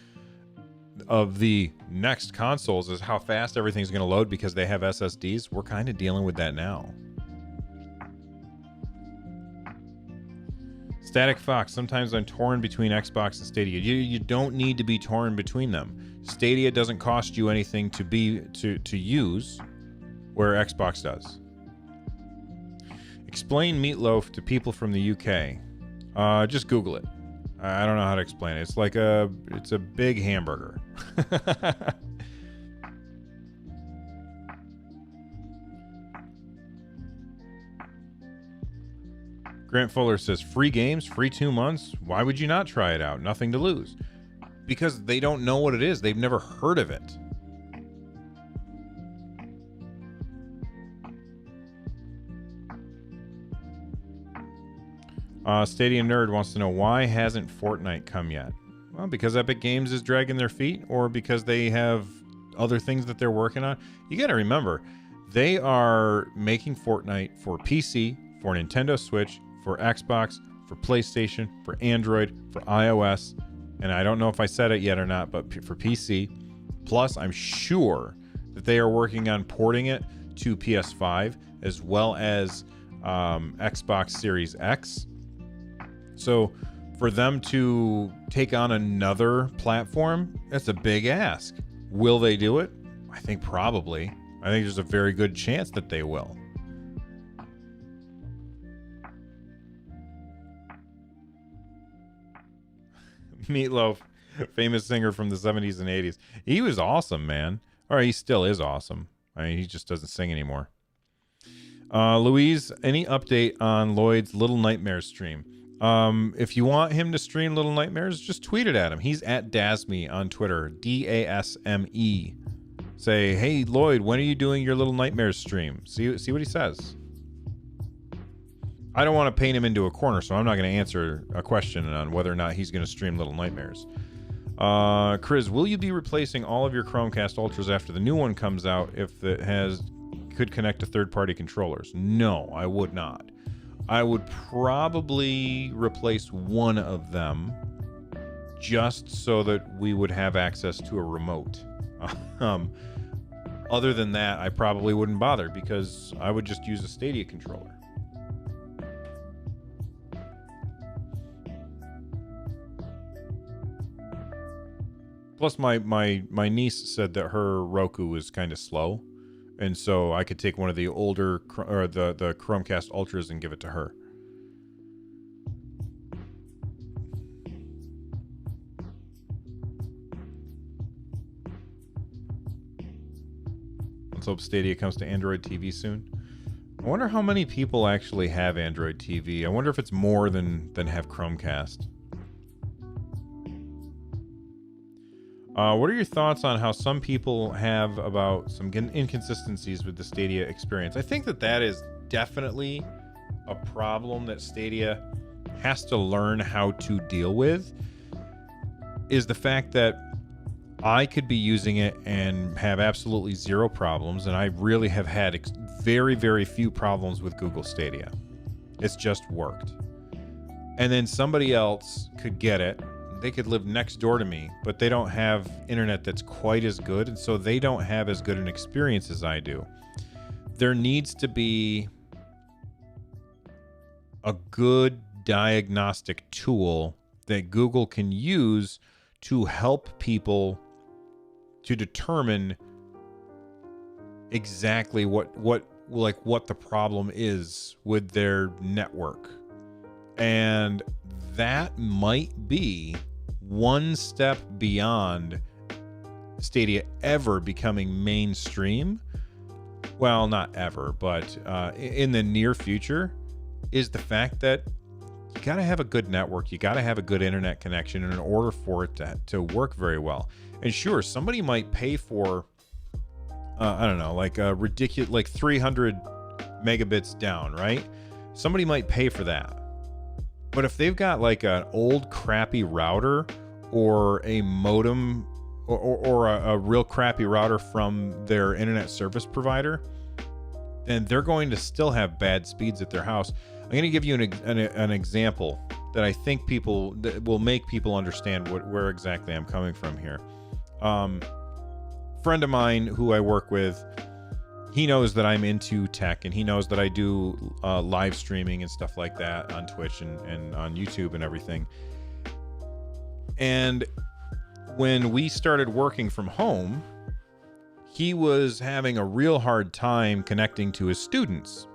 of the next consoles is how fast everything's going to load because they have SSDs. We're kind of dealing with that now. Static Fox, sometimes I'm torn between Xbox and Stadia. You don't need to be torn between them. Stadia doesn't cost you anything to use, where Xbox does. Explain meatloaf to people from the UK. Just Google it. I don't know how to explain it. It's a big hamburger. Grant Fuller says, free games, free 2 months. Why would you not try it out? Nothing to lose. Because they don't know what it is. They've never heard of it. Stadia Nerd wants to know, why hasn't Fortnite come yet? Well, because Epic Games is dragging their feet, or because they have other things that they're working on. You got to remember, they are making Fortnite for PC, for Nintendo Switch, for Xbox, for PlayStation, for Android, for iOS, and I don't know if I said it yet or not, but for PC. Plus, I'm sure that they are working on porting it to PS5 as well as Xbox Series X. So for them to take on another platform, that's a big ask. Will they do it? I think probably. I think there's a very good chance that they will. Meatloaf, famous singer from the 70s and 80s. He was awesome, man. Or he still is awesome. I mean, he just doesn't sing anymore. Louise, any update on Lloyd's Little Nightmares stream? If you want him to stream Little Nightmares, just tweet it at him. He's at Dasme on Twitter, DASME. Say, hey, Lloyd, when are you doing your Little Nightmares stream? See what he says. I don't want to paint him into a corner, so I'm not going to answer a question on whether or not he's going to stream Little Nightmares. Chris, will you be replacing all of your Chromecast Ultras after the new one comes out if it could connect to third-party controllers? No, I would not. I would probably replace one of them just so that we would have access to a remote. Other than that, I probably wouldn't bother because I would just use a Stadia controller. Plus, my niece said that her Roku was kind of slow, and so I could take one of the older or the Chromecast Ultras and give it to her. Let's hope Stadia comes to Android TV soon. I wonder how many people actually have Android TV. I wonder if it's more than have Chromecast. What are your thoughts on how some people have about some inconsistencies with the Stadia experience? I think that is definitely a problem that Stadia has to learn how to deal with, is the fact that I could be using it and have absolutely zero problems, and I really have had very, very few problems with Google Stadia. It's just worked. And then somebody else could get it. They could live next door to me, but they don't have internet that's quite as good, and so they don't have as good an experience as I do. There needs to be a good diagnostic tool that Google can use to help people to determine exactly what the problem is with their network. And that might be one step beyond Stadia ever becoming mainstream. Well, not ever, but in the near future, is the fact that you got to have a good network. You got to have a good internet connection in order for it to work very well. And sure, somebody might pay for, I don't know, like a ridiculous, like 300 megabits down, right? Somebody might pay for that. But if they've got like an old crappy router or a modem or a real crappy router from their internet service provider, then they're going to still have bad speeds at their house. I'm going to give you an example that I think that will make people understand where exactly I'm coming from here. Friend of mine who I work with he knows that I'm into tech, and he knows that I do live streaming and stuff like that on Twitch and on YouTube and everything. And when we started working from home, he was having a real hard time connecting to his students,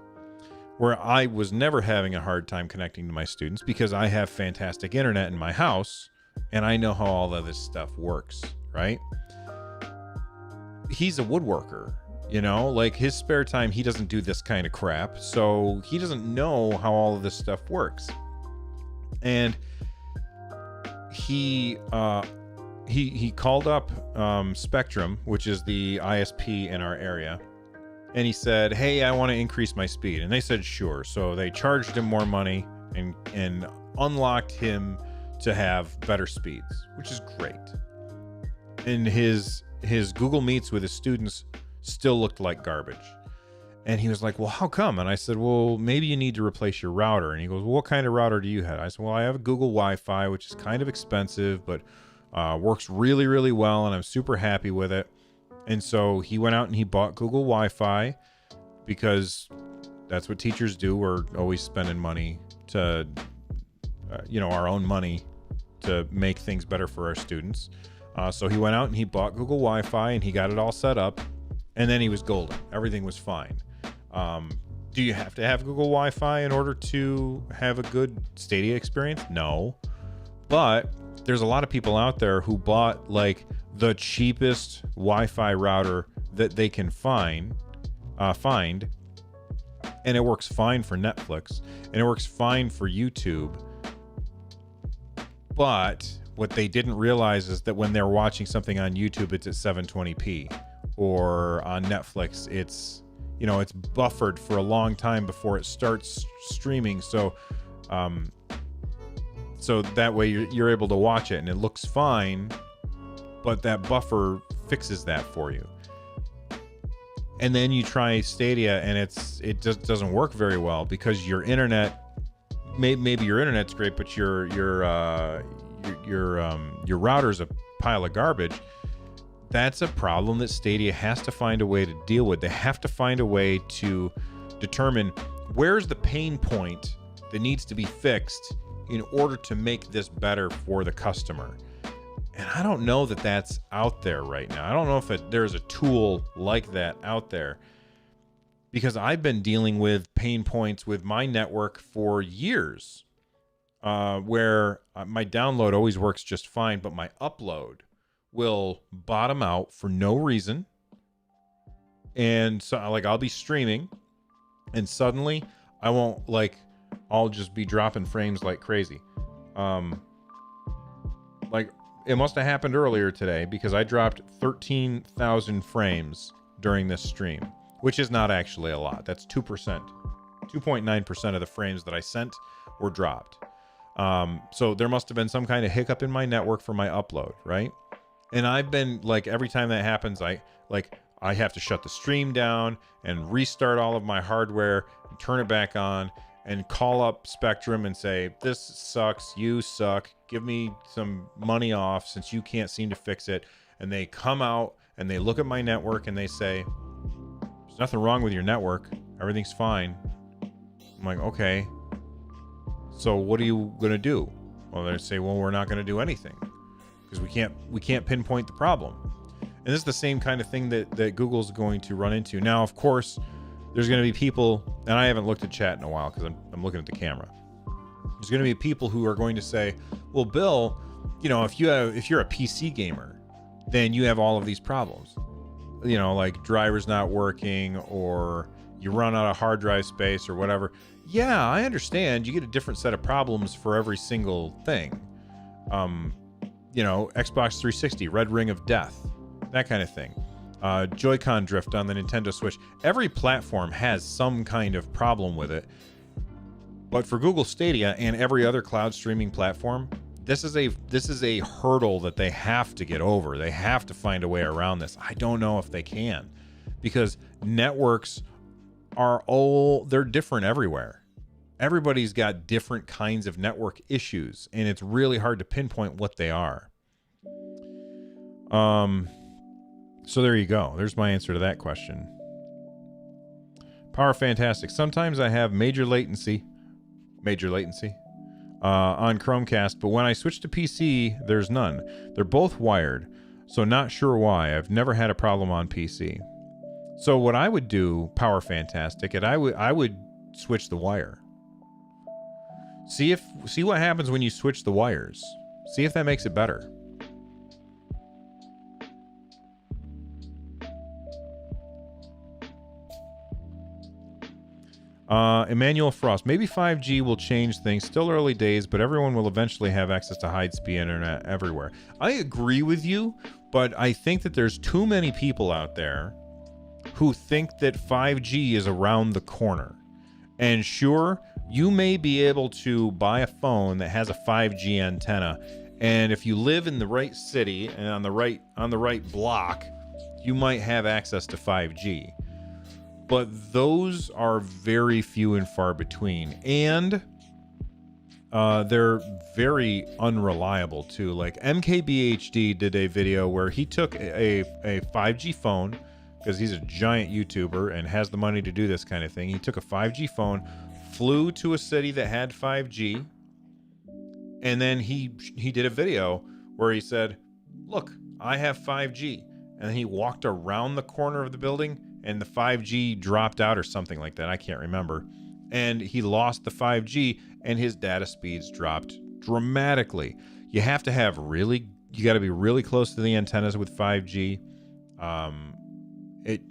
where I was never having a hard time connecting to my students because I have fantastic internet in my house and I know how all of this stuff works, right? He's a woodworker, you know, like his spare time, he doesn't do this kind of crap. So he doesn't know how all of this stuff works. And he called up Spectrum, which is the ISP in our area, and he said, hey, I want to increase my speed. And they said, sure. So they charged him more money and unlocked him to have better speeds, which is great. And his Google Meets with his students still looked like garbage. And he was like, well, how come? And I said, well, maybe you need to replace your router. And he goes, well, what kind of router do you have? I said, well, I have a Google Wi-Fi, which is kind of expensive, but works really, really well, and I'm super happy with it. And so he went out and he bought Google Wi-Fi because that's what teachers do. We're always spending money to, our own money to make things better for our students. So he went out and he bought Google Wi-Fi and he got it all set up, and then he was golden. Everything was fine. Do you have to have Google Wi-Fi in order to have a good Stadia experience? No. But there's a lot of people out there who bought like the cheapest Wi-Fi router that they can find, and it works fine for Netflix, and it works fine for YouTube. But what they didn't realize is that when they're watching something on YouTube, it's at 720p, or on Netflix, it's buffered for a long time before it starts streaming. So that way you're able to watch it and it looks fine, but that buffer fixes that for you. And then you try Stadia and it just doesn't work very well because your internet, maybe your internet's great, but your router's a pile of garbage. That's a problem that Stadia has to find a way to deal with. They have to find a way to determine where's the pain point that needs to be fixed in order to make this better for the customer. And I don't know that that's out there right now. I don't know if there's a tool like that out there, because I've been dealing with pain points with my network for years, where my download always works just fine, but my upload will bottom out for no reason. And so I'll be streaming and suddenly I'll just be dropping frames like crazy. It must have happened earlier today because I dropped 13,000 frames during this stream, which is not actually a lot. That's 2%. 2.9% of the frames that I sent were dropped. So there must have been some kind of hiccup in my network for my upload, right? And I've been every time that happens, I have to shut the stream down and restart all of my hardware and turn it back on and call up Spectrum and say, this sucks, you suck, give me some money off since you can't seem to fix it. And they come out and they look at my network and they say, there's nothing wrong with your network, everything's fine. I'm like, okay, so what are you gonna do? Well, they say, well, we're not gonna do anything because we can't pinpoint the problem. And this is the same kind of thing that Google's going to run into. Now, of course, there's going to be people, and I haven't looked at chat in a while because I'm looking at the camera. There's going to be people who are going to say, well, Bill, if you're a PC gamer, then you have all of these problems. Like drivers not working, or you run out of hard drive space or whatever. Yeah, I understand. You get a different set of problems for every single thing. Xbox 360, Red Ring of Death, that kind of thing. Joy-Con drift on the Nintendo Switch. Every platform has some kind of problem with it. But for Google Stadia and every other cloud streaming platform, this is a hurdle that they have to get over. They have to find a way around this. I don't know if they can, because networks they're different everywhere. Everybody's got different kinds of network issues, and it's really hard to pinpoint what they are. So there you go. There's my answer to that question. Power Fantastic. Sometimes I have major latency on Chromecast, but when I switch to PC, there's none. They're both wired, so not sure why. I've never had a problem on PC. So what I would do, Power Fantastic, and I would switch the wire. See what happens when you switch the wires. See if that makes it better. Emmanuel Frost. Maybe 5G will change things. Still early days, but everyone will eventually have access to high-speed internet everywhere. I agree with you, but I think that there's too many people out there who think that 5G is around the corner. And sure, you may be able to buy a phone that has a 5G antenna, and if you live in the right city and on the right block, you might have access to 5G. But those are very few and far between, and they're very unreliable too. Like MKBHD did a video where he took a 5G phone, because he's a giant YouTuber and has the money to do this kind of thing. He took a 5G phone, flew to a city that had 5G, and then he did a video where he said, "Look, I have 5G," and then he walked around the corner of the building, and the 5G dropped out or something like that. I can't remember. And he lost the 5G, and his data speeds dropped dramatically. You have to have you got to be really close to the antennas with 5G.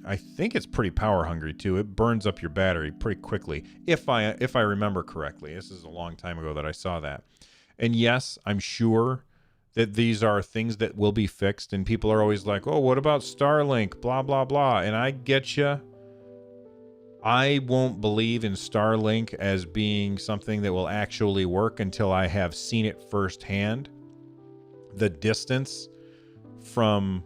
I think it's pretty power hungry too. It burns up your battery pretty quickly, if I remember correctly. This is a long time ago that I saw that. And yes, I'm sure that these are things that will be fixed, and people are always like, "Oh, what about Starlink? Blah, blah, blah." And I get you. I won't believe in Starlink as being something that will actually work until I have seen it firsthand. The distance from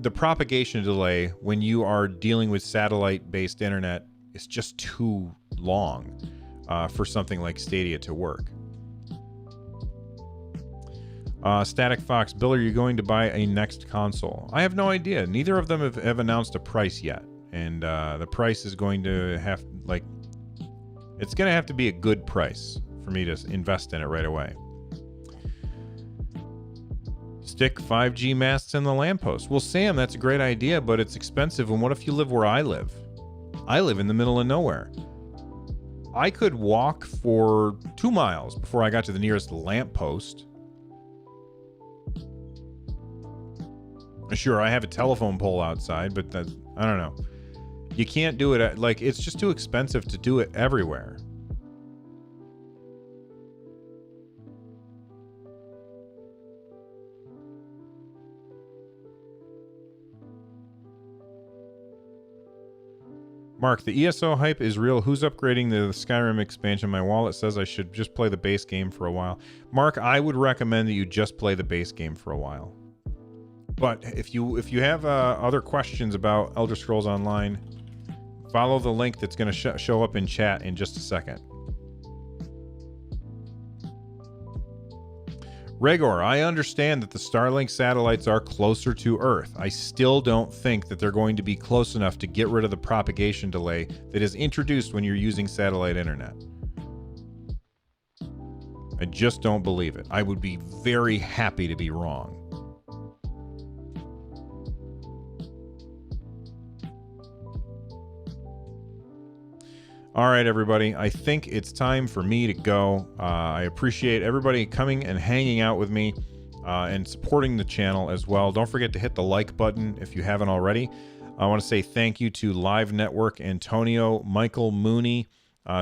the propagation delay when you are dealing with satellite-based internet is just too long for something like Stadia to work. Static Fox, Bill, are you going to buy a next console? I have no idea. Neither of them have announced a price yet. And the price is going to have, it's going to have to be a good price for me to invest in it right away. Stick 5G masts in the lamppost. Well, Sam, that's a great idea, but it's expensive. And what if you live where I live? I live in the middle of nowhere. I could walk for 2 miles before I got to the nearest lamppost. Sure, I have a telephone pole outside, but I don't know. You can't do it it's just too expensive to do it everywhere. Mark, the ESO hype is real. Who's upgrading the Skyrim expansion? My wallet says I should just play the base game for a while. Mark, I would recommend that you just play the base game for a while. But if you have other questions about Elder Scrolls Online, follow the link that's going to show up in chat in just a second. Regor, I understand that the Starlink satellites are closer to Earth. I still don't think that they're going to be close enough to get rid of the propagation delay that is introduced when you're using satellite internet. I just don't believe it. I would be very happy to be wrong. All right, everybody. I think it's time for me to go. I appreciate everybody coming and hanging out with me and supporting the channel as well. Don't forget to hit the like button if you haven't already. I want to say thank you to Live Network, Antonio, Michael Mooney,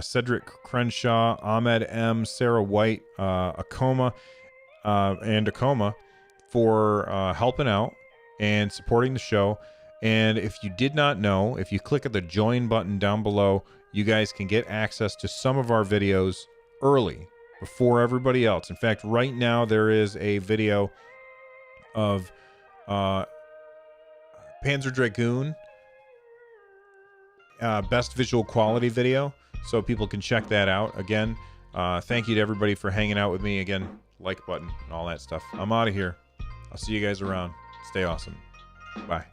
Cedric Crenshaw, Ahmed M, Sarah White, Akoma, for helping out and supporting the show. And if you did not know, if you click at the join button down below, you guys can get access to some of our videos early, before everybody else. In fact, right now there is a video of Panzer Dragoon, best visual quality video, so people can check that out. Again, thank you to everybody for hanging out with me. Again, like button and all that stuff. I'm out of here. I'll see you guys around. Stay awesome. Bye.